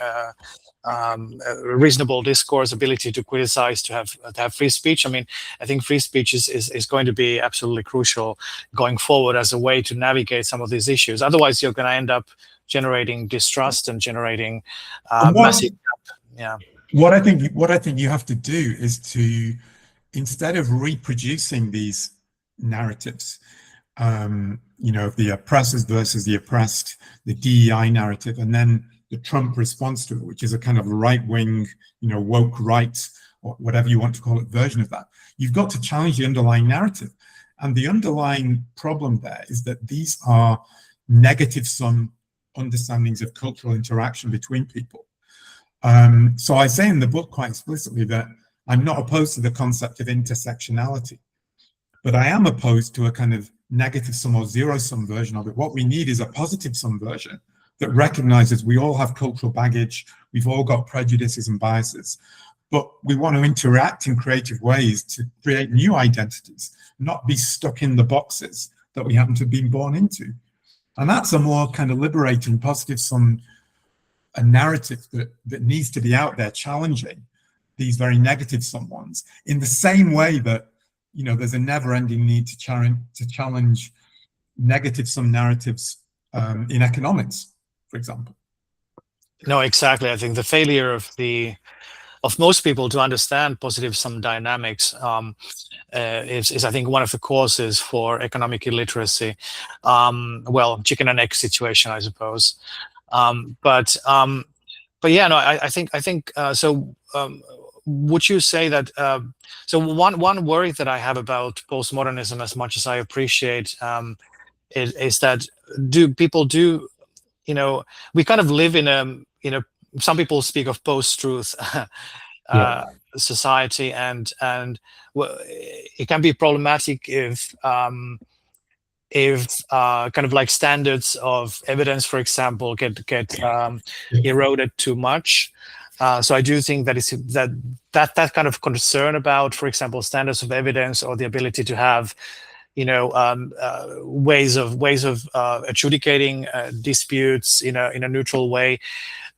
reasonable discourse, ability to criticize, to have free speech. I mean, I think free speech is going to be absolutely crucial going forward as a way to navigate some of these issues. Otherwise, you're going to end up generating distrust and generating massive. Yeah. What I think you have to do is to, instead of reproducing these narratives, the oppressors versus the oppressed, the DEI narrative, and then the Trump response to it, which is a kind of right-wing, woke right, or whatever you want to call it, version of that. You've got to challenge the underlying narrative. And the underlying problem there is that these are negative-sum understandings of cultural interaction between people. So I say in the book quite explicitly that I'm not opposed to the concept of intersectionality, but I am opposed to a kind of negative sum or zero sum version of it. What we need is a positive sum version that recognizes we all have cultural baggage, we've all got prejudices and biases, but we want to interact in creative ways to create new identities, not be stuck in the boxes that we happen to have been born into. And that's a more kind of liberating, positive sum, a narrative that needs to be out there challenging these very negative sum ones, in the same way that, you know, there's a never-ending need to challenge negative sum narratives in economics, for example. No, exactly. I think the failure of most people to understand positive sum dynamics is I think one of the causes for economic illiteracy. Well, chicken and egg situation, I suppose. But yeah, no, I think so. Would you say that? So one worry that I have about postmodernism, as much as I appreciate, is that people, you know, we kind of live in a, some people speak of post-truth society, and it can be problematic if kind of like standards of evidence, for example, get eroded too much. So I do think that that kind of concern about, for example, standards of evidence, or the ability to have, you know, ways of adjudicating disputes in a neutral way.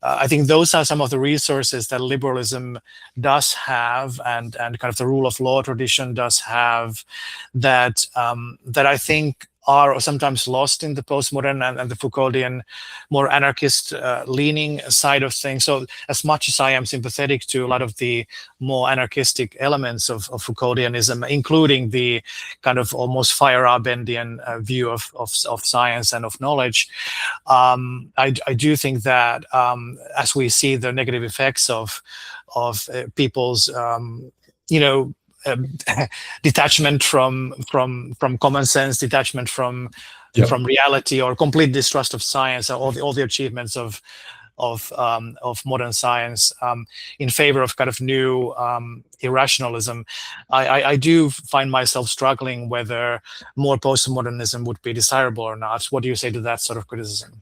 I think those are some of the resources that liberalism does have, and kind of the rule of law tradition does have, that I think are sometimes lost in the postmodern and the Foucauldian, more anarchist leaning side of things. So as much as I am sympathetic to a lot of the more anarchistic elements of Foucauldianism, including the kind of almost Feyerabendian view of science and of knowledge, I do think that as we see the negative effects of people's you know, detachment from common sense, detachment from reality, or complete distrust of science, all the achievements of modern science, in favor of kind of new irrationalism, I do find myself struggling whether more postmodernism would be desirable or not. What do you say to that sort of criticism?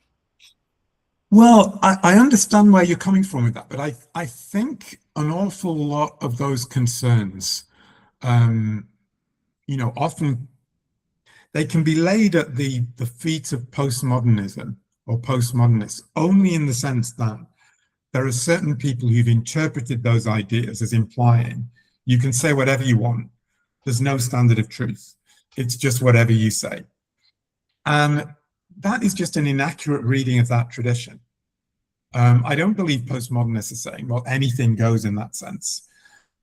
Well, I understand where you're coming from with that, but I think an awful lot of those concerns, you know, often they can be laid at the feet of postmodernism or postmodernists, only in the sense that there are certain people who've interpreted those ideas as implying you can say whatever you want. There's no standard of truth. It's just whatever you say. And that is just an inaccurate reading of that tradition. I don't believe postmodernists are saying, well, anything goes in that sense.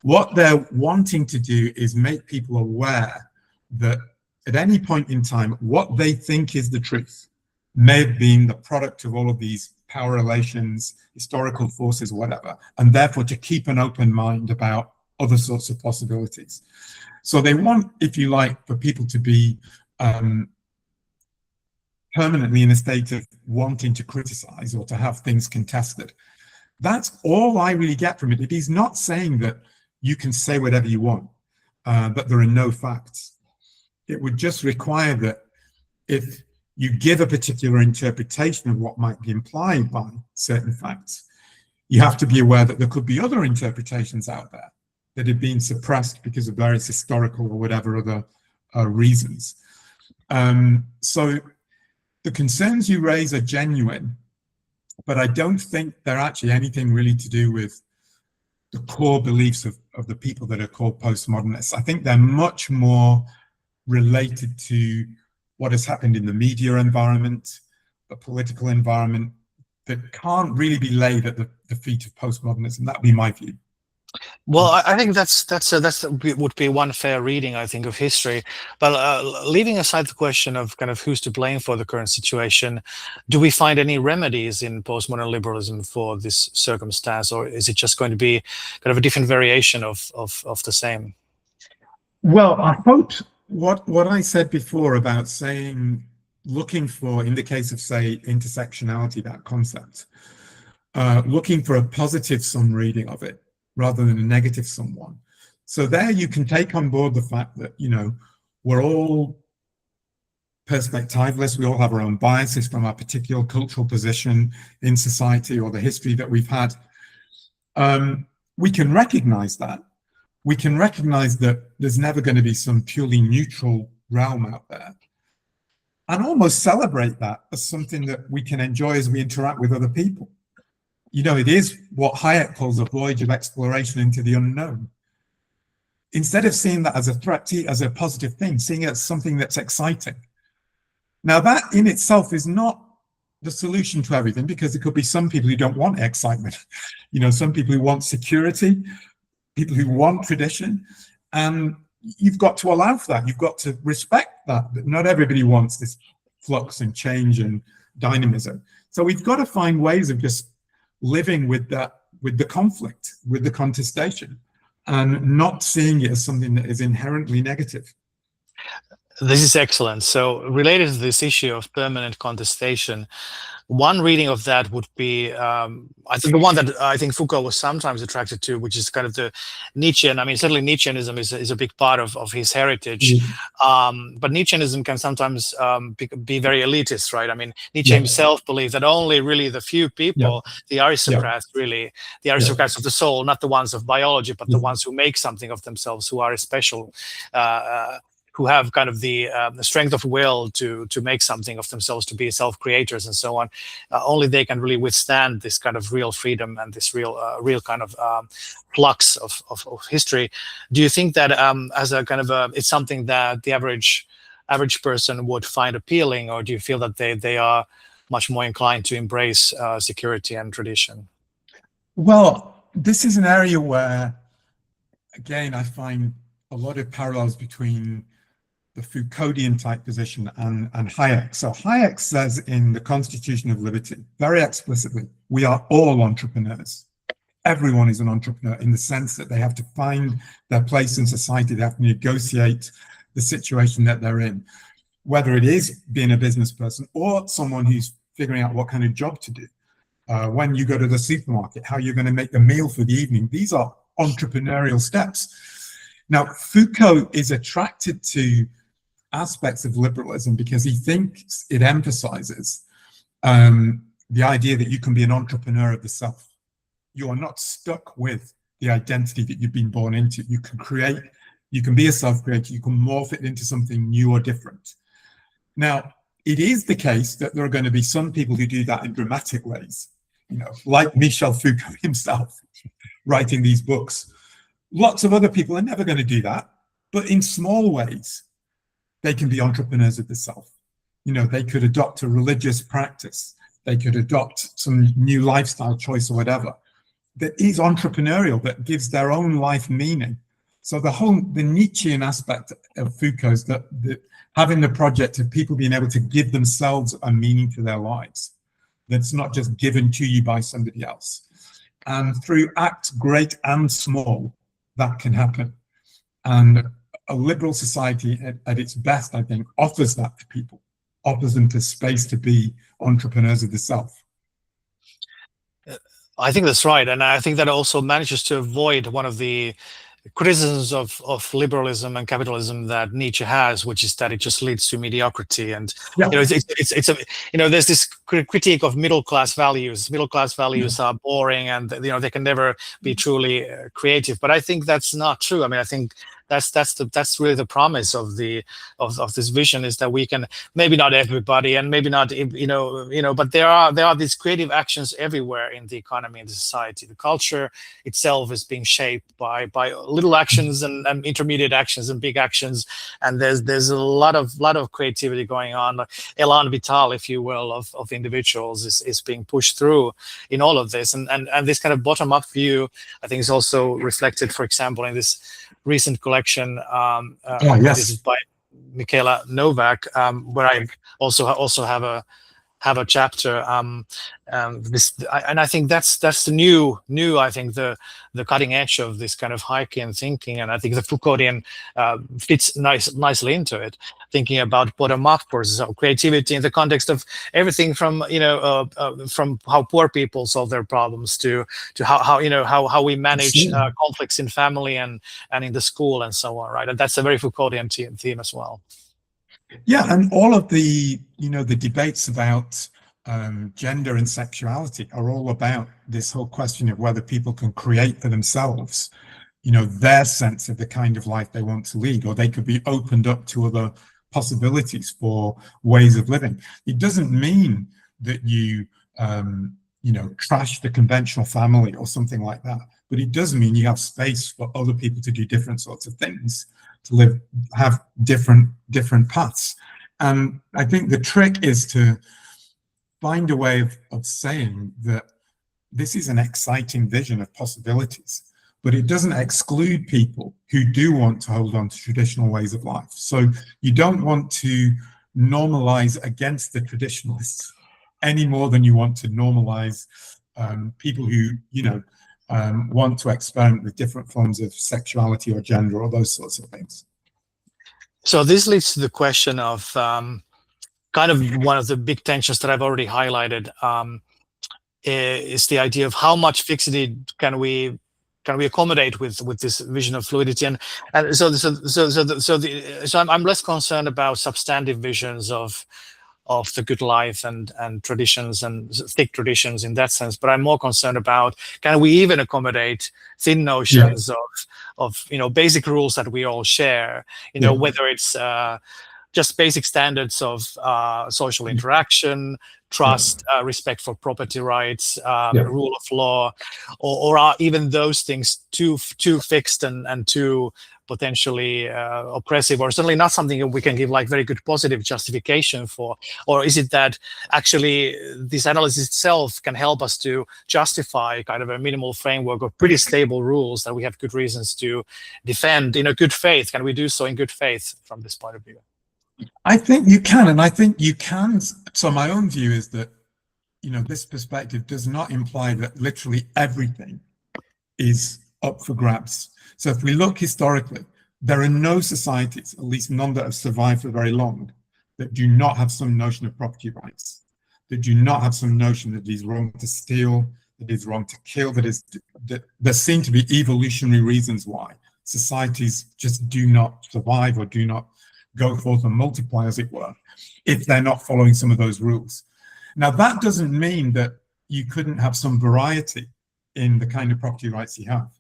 What they're wanting to do is make people aware that at any point in time, what they think is the truth may have been the product of all of these power relations, historical forces, whatever, and therefore to keep an open mind about other sorts of possibilities. So they want, if you like, for people to be permanently in a state of wanting to criticize or to have things contested. That's all I really get from it. It is not saying that you can say whatever you want, but there are no facts. It would just require that if you give a particular interpretation of what might be implied by certain facts, you have to be aware that there could be other interpretations out there that have been suppressed because of various historical or whatever other reasons. So the concerns you raise are genuine, but I don't think they're actually anything really to do with the core beliefs of the people that are called postmodernists. I think they're much more related to what has happened in the media environment, the political environment, that can't really be laid at the feet of postmodernism. That would be my view. Well, I think that's would be one fair reading, I think, of history. But leaving aside the question of kind of who's to blame for the current situation, do we find any remedies in postmodern liberalism for this circumstance, or is it just going to be kind of a different variation of the same? Well, I hope what I said before about saying, looking for, in the case of, say, intersectionality, that concept, looking for a positive sum reading of it, rather than a negative someone. So there you can take on board the fact that, you know, we're all perspectivalist. We all have our own biases from our particular cultural position in society or the history that we've had. We can recognize that. We can recognize that there's never going to be some purely neutral realm out there, and almost celebrate that as something that we can enjoy as we interact with other people. You know, it is what Hayek calls a voyage of exploration into the unknown. Instead of seeing that as a threat, see it as a positive thing, seeing it as something that's exciting. Now, that in itself is not the solution to everything, because there could be some people who don't want excitement. You know, some people who want security, people who want tradition, and you've got to allow for that. You've got to respect that not everybody wants this flux and change and dynamism. So we've got to find ways of just living with that, with the conflict, with the contestation, and not seeing it as something that is inherently negative. This is excellent. So related to this issue of permanent contestation, one reading of that would be, I think the one that I think Foucault was sometimes attracted to, which is kind of the Nietzschean. I mean, certainly Nietzscheanism is a big part of his heritage, but Nietzscheanism can sometimes be very elitist, right? I mean, Nietzsche himself believed that only really the few people, the aristocrats, really, the aristocrats of the soul, not the ones of biology, but the ones who make something of themselves, who are special, who have kind of the strength of will to make something of themselves, to be self-creators and so on. Only they can really withstand this kind of real freedom and this real kind of flux of history. Do you think that as a kind of it's something that the average person would find appealing, or do you feel that they are much more inclined to embrace security and tradition? Well, this is an area where, again, I find a lot of parallels between the Foucauldian type position and Hayek. So Hayek says in The Constitution of Liberty, very explicitly, we are all entrepreneurs. Everyone is an entrepreneur in the sense that they have to find their place in society. They have to negotiate the situation that they're in, whether it is being a business person or someone who's figuring out what kind of job to do. When you go to the supermarket, how you're going to make the meal for the evening. These are entrepreneurial steps. Now, Foucault is attracted to aspects of liberalism because he thinks it emphasizes the idea that you can be an entrepreneur of the self. You are not stuck with the identity that you've been born into. You can create, you can be a self-creator, you can morph it into something new or different. Now, it is the case that there are going to be some people who do that in dramatic ways, you know, like Michel Foucault himself, writing these books. Lots of other people are never going to do that, but in small ways, they can be entrepreneurs of the self. You know, they could adopt a religious practice. They could adopt some new lifestyle choice or whatever that is entrepreneurial, that gives their own life meaning. So the Nietzschean aspect of Foucault is that having the project of people being able to give themselves a meaning to their lives, that's not just given to you by somebody else. And through acts great and small, that can happen. And a liberal society at its best, I think, offers that to people, offers them the space to be entrepreneurs of the self. I think that's right. And I think that also manages to avoid one of the criticisms of liberalism and capitalism that Nietzsche has, which is that it just leads to mediocrity. And you know, it's a, you know, there's this critique of middle class values. Middle class values are boring, and you know, they can never be truly creative. But I think that's not true. I mean, I think that's really the promise of this vision, is that we can, maybe not everybody, and maybe not you know, but there are these creative actions everywhere in the economy and the society. The culture itself is being shaped by little actions and intermediate actions and big actions, and there's a lot of creativity going on. Elan vital, if you will, of individuals is being pushed through in all of this, and this kind of bottom-up view, I think, is also reflected, for example, in this recent collection this is by Michaela Novak, where I also have a chapter. And I think that's the new I think the cutting edge of this kind of Hayekian thinking, and I think the Foucauldian fits nicely into it, thinking about bottom-up forces of creativity in the context of everything from from how poor people solve their problems to how we manage conflicts in family and in the school and so on, right? And that's a very Foucauldian theme as well. Yeah, and all of the, the debates about gender and sexuality are all about this whole question of whether people can create for themselves, their sense of the kind of life they want to lead, or they could be opened up to other possibilities for ways of living. It doesn't mean that you, trash the conventional family or something like that, but it does mean you have space for other people to do different sorts of things, to have different paths. And I think the trick is to find a way of saying that this is an exciting vision of possibilities, but it doesn't exclude people who do want to hold on to traditional ways of life. So you don't want to normalize against the traditionalists any more than you want to normalize people who, want to experiment with different forms of sexuality or gender or those sorts of things. So this leads to the question of kind of one of the big tensions that I've already highlighted, is the idea of how much fixity can we accommodate with this vision of fluidity, and so I'm less concerned about substantive visions of the good life and traditions and thick traditions in that sense, but I'm more concerned about, can we even accommodate thin notions of basic rules that we all share, whether it's just basic standards of social interaction, trust, respect for property rights, rule of law, or are even those things too fixed and too potentially oppressive, or certainly not something that we can give like very good positive justification for? Or is it that actually this analysis itself can help us to justify kind of a minimal framework of pretty stable rules that we have good reasons to defend in a good faith? Can we do so in good faith from this point of view? I think you can, and I think you can. So my own view is that, this perspective does not imply that literally everything is up for grabs. So if we look historically, there are no societies, at least none that have survived for very long, that do not have some notion of property rights, that do not have some notion that it is wrong to steal, that it is wrong to kill, that there seem to be evolutionary reasons why societies just do not survive or do not go forth and multiply, as it were, if they're not following some of those rules. Now, that doesn't mean that you couldn't have some variety in the kind of property rights you have.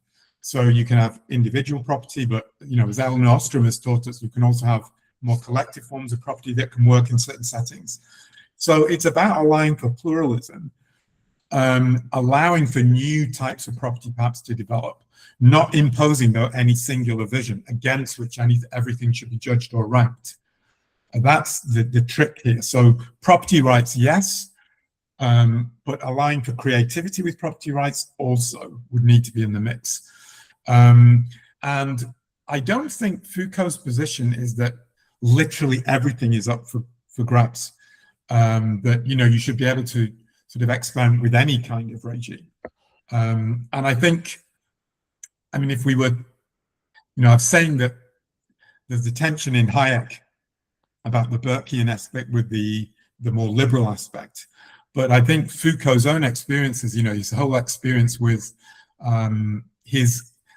So you can have individual property, but, as Eleanor Ostrom has taught us, you can also have more collective forms of property that can work in certain settings. So it's about allowing for pluralism, allowing for new types of property perhaps to develop, not imposing though any singular vision against which everything should be judged or ranked. And that's the trick here. So property rights, yes, but allowing for creativity with property rights also would need to be in the mix. And I don't think Foucault's position is that literally everything is up for grabs, that, you should be able to sort of experiment with any kind of regime. And I think, if we were, I'm saying that there's a tension in Hayek about the Burkean aspect with the more liberal aspect. But I think Foucault's own experiences, his whole experience with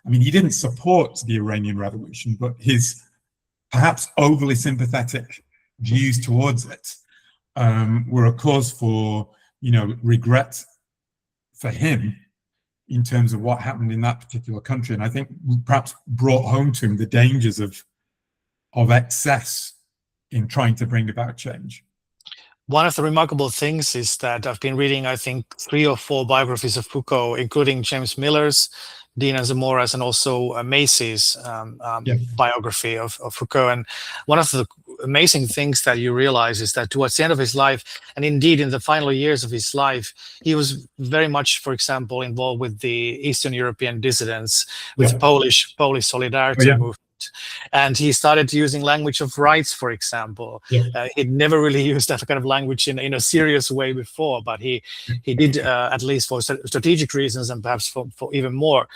he didn't support the Iranian Revolution, but his perhaps overly sympathetic views towards it were a cause for, regret for him in terms of what happened in that particular country. And I think perhaps brought home to him the dangers of excess in trying to bring about change. One of the remarkable things is that I've been reading, I think, 3 or 4 biographies of Foucault, including James Miller's, Dina Zamora's, and also Macy's biography of Foucault. And one of the amazing things that you realize is that towards the end of his life, and indeed in the final years of his life, he was very much, for example, involved with the Eastern European dissidents, with Polish solidarity movement. And he started using language of rights, for example. He'd never really used that kind of language in a serious way before, but he did, at least for strategic reasons, and perhaps for even more,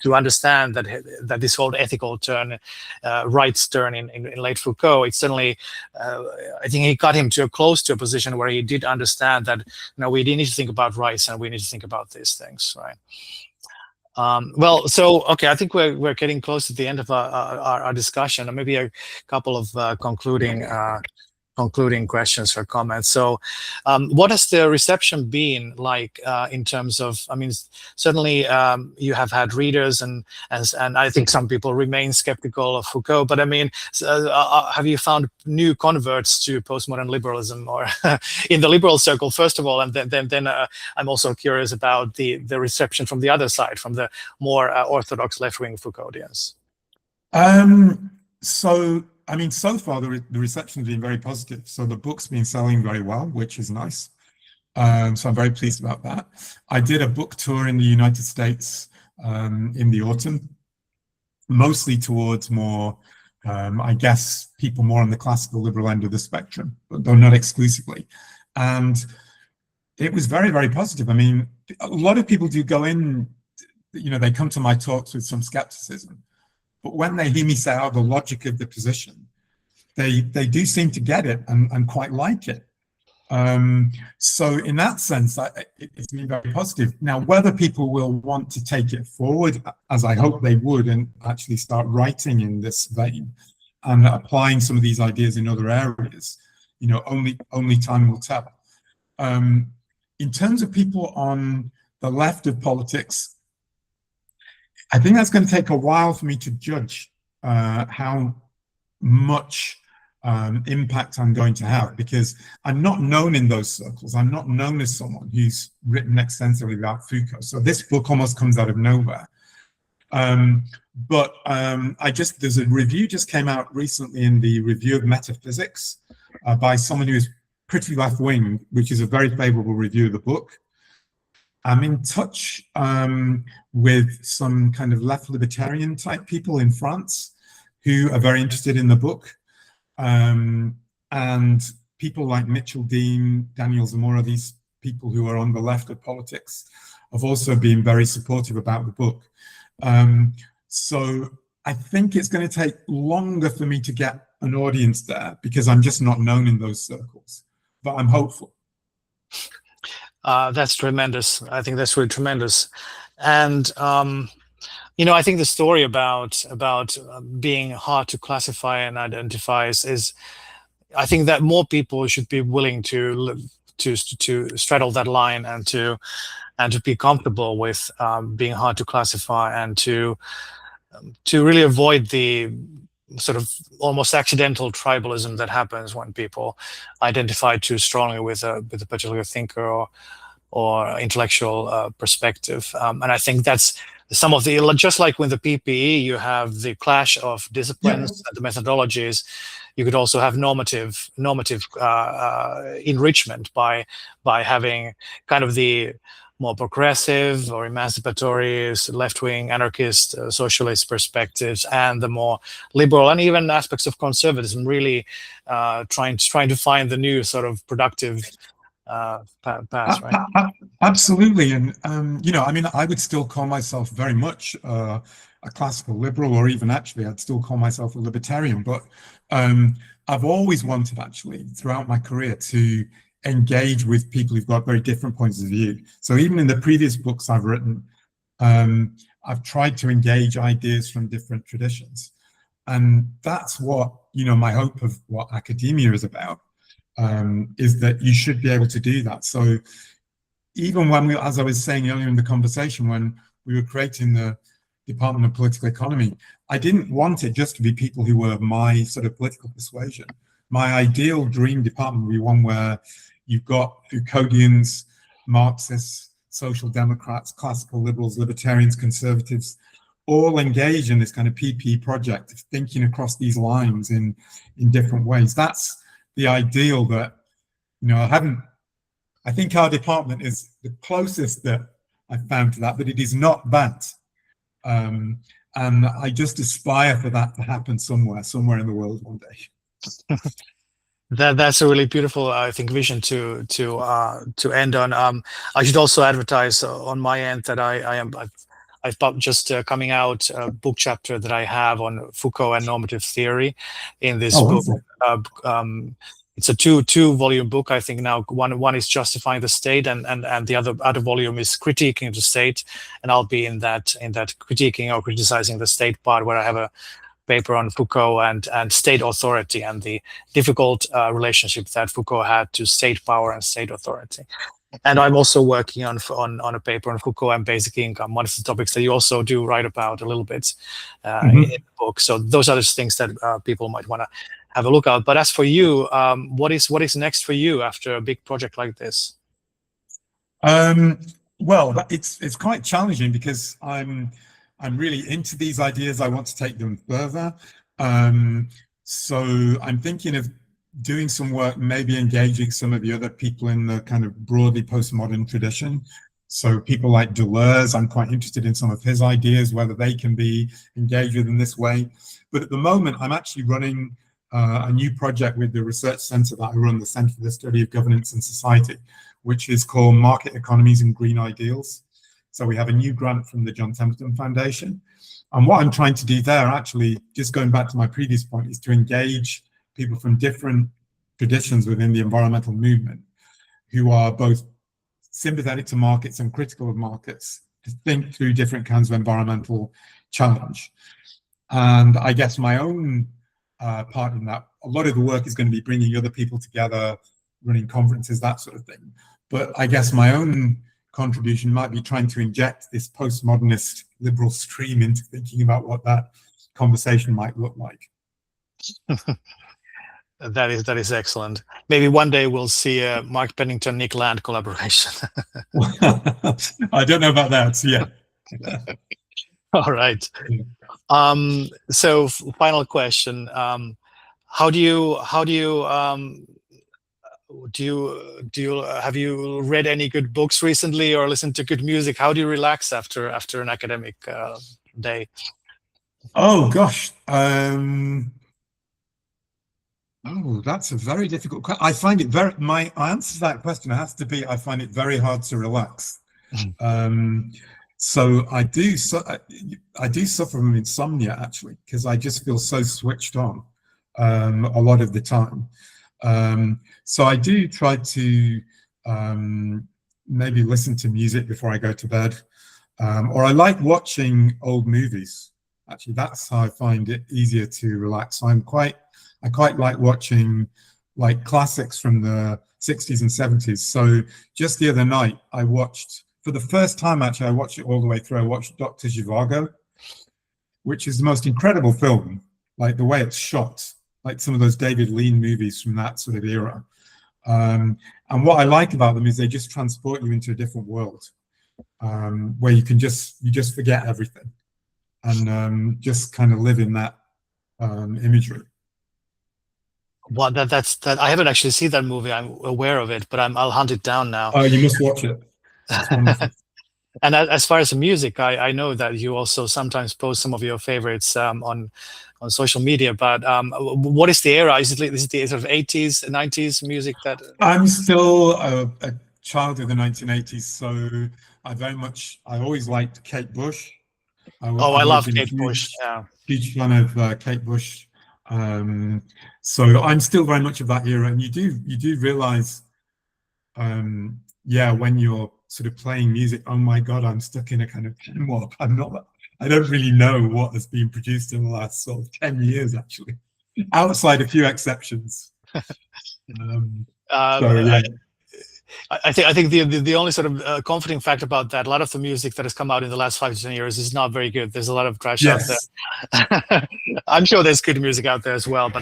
to understand that this whole ethical turn, rights turn in late Foucault, it certainly, I think he got him close to a position where he did understand that, we need to think about rights and we need to think about these things, right? Okay, I think we're getting close to the end of our discussion, and maybe a couple of concluding concluding questions or comments. So what has the reception been like in terms of, I mean, certainly you have had readers and I think some people remain skeptical of Foucault, but I mean, have you found new converts to postmodern liberalism or in the liberal circle, first of all, and then I'm also curious about the reception from the other side, from the more orthodox left-wing Foucauldians. So, I mean, so far the reception's been very positive. So the book's been selling very well, which is nice. So I'm very pleased about that. I did a book tour in the United States in the autumn, mostly towards more, I guess, people more on the classical liberal end of the spectrum, but though not exclusively. And it was very, very positive. I mean, a lot of people do go in, you know, they come to my talks with some skepticism. But when they hear me say, oh, the logic of the position, they do seem to get it and quite like it. So in that sense, it's been very positive. Now, whether people will want to take it forward, as I hope they would, and actually start writing in this vein and applying some of these ideas in other areas, you know, only time will tell. In terms of people on the left of politics, I think that's going to take a while for me to judge how much impact I'm going to have, because I'm not known in those circles. I'm not known as someone who's written extensively about Foucault. So this book almost comes out of nowhere. There's a review just came out recently in the Review of Metaphysics by someone who is pretty left-wing, which is a very favorable review of the book. I'm in touch with some kind of left libertarian type people in France who are very interested in the book. And people like Mitchell Dean, Daniel Zamora, these people who are on the left of politics have also been very supportive about the book. So I think it's going to take longer for me to get an audience there because I'm just not known in those circles, but I'm hopeful. That's tremendous. I think that's really tremendous. And, you know, I think the story about being hard to classify and identify is, I think that more people should be willing to straddle that line and to be comfortable with being hard to classify and to really avoid the sort of almost accidental tribalism that happens when people identify too strongly with a particular thinker or intellectual perspective. And I think that's some of the, just like with the PPE, you have the clash of disciplines and the methodologies. You could also have normative enrichment by having kind of the more progressive or emancipatory, left-wing, anarchist, socialist perspectives, and the more liberal and even aspects of conservatism, really trying to find the new sort of productive path, right? Absolutely. And, you know, I mean, I would still call myself very much a classical liberal, or even actually, I'd still call myself a libertarian. But I've always wanted, actually, throughout my career, to engage with people who've got very different points of view. So even in the previous books I've written, I've tried to engage ideas from different traditions. And that's what, you know, my hope of what academia is about, is that you should be able to do that. So even when we, as I was saying earlier in the conversation, when we were creating the Department of Political Economy, I didn't want it just to be people who were my sort of political persuasion. My ideal dream department would be one where you've got Foucauldians, Marxists, social democrats, classical liberals, libertarians, conservatives, all engaged in this kind of PPE project of thinking across these lines in different ways. That's the ideal that, you know, I think our department is the closest that I've found to that, but it is not that. And I just aspire for that to happen somewhere in the world one day. That's a really beautiful, I think, vision to end on. I should also advertise on my end that I've just coming out a book chapter that I have on Foucault and normative theory in this book. It's a two volume book. I think now one is justifying the state, and the other volume is critiquing the state, and I'll be in that critiquing or criticizing the state part, where I have paper on Foucault and state authority and the difficult relationship that Foucault had to state power and state authority. And I'm also working on a paper on Foucault and basic income, one of the topics that you also do write about a little bit in the book. So those are the things that people might want to have a look at. But as for you, what is next for you after a big project like this? Well, it's quite challenging because I'm really into these ideas. I want to take them further. So I'm thinking of doing some work, maybe engaging some of the other people in the kind of broadly postmodern tradition. So people like Deleuze, I'm quite interested in some of his ideas, whether they can be engaged with in this way. But at the moment, I'm actually running a new project with the research center that I run, the Center for the Study of Governance and Society, which is called Market Economies and Green Ideals. So we have a new grant from the John Templeton Foundation. And what I'm trying to do there, actually, just going back to my previous point, is to engage people from different traditions within the environmental movement who are both sympathetic to markets and critical of markets to think through different kinds of environmental challenge. And I guess my own part in that, a lot of the work is going to be bringing other people together, running conferences, that sort of thing. But I guess my own contribution might be trying to inject this postmodernist liberal stream into thinking about what that conversation might look like. That is excellent. Maybe one day we'll see a Mark Pennington, Nick Land collaboration. I don't know about that. Yeah. All right. So final question. Have you read any good books recently or listened to good music? How do you relax after an academic day? Oh gosh. Oh, that's a very difficult question. I find it my answer to that question has to be, I find it very hard to relax. So I do suffer from insomnia, actually, because I just feel so switched on a lot of the time. So I do try to maybe listen to music before I go to bed, or I like watching old movies. Actually, that's how I find it easier to relax. I quite like watching like classics from the 60s and 70s. So just the other night, I watched, for the first time, actually, I watched it all the way through. I watched Dr. Zhivago, which is the most incredible film, like the way it's shot, like some of those David Lean movies from that sort of era. And what I like about them is they just transport you into a different world, where you just forget everything and just kind of live in that imagery. Well, that I haven't actually seen that movie. I'm aware of it, but I'll hunt it down now. Oh, you must watch it. And as far as the music, I know that you also sometimes post some of your favorites on social media. But what is the era? Is it the sort of 80s, 90s music that? I'm still a child of the 1980s, so I always liked Kate Bush. I love Kate Bush. Yeah, huge fan of Kate Bush. So I'm still very much of that era, and you do realize, yeah, when you're sort of playing music, oh my God, I'm stuck in a kind of time warp. I don't really know what has been produced in the last sort of 10 years, actually, outside a few exceptions. So, yeah. I think the only sort of comforting fact about that, a lot of the music that has come out in the last 5 to 10 years is not very good. There's a lot of trash out there. I'm sure there's good music out there as well, but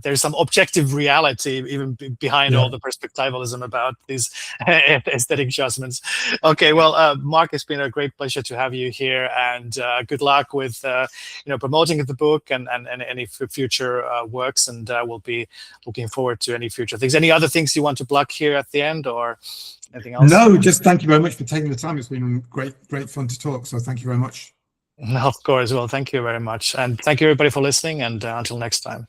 there's some objective reality even behind all the perspectivalism about these aesthetic adjustments. Okay, well, Mark, it's been a great pleasure to have you here, and good luck with promoting the book and any future works, and we'll be looking forward to any future things. Any other things you want to plug here at the end, or anything else? No, just thank you very much for taking the time. It's been great fun to talk. So thank you very much. Of course. Well, thank you very much. And thank you everybody for listening, and until next time.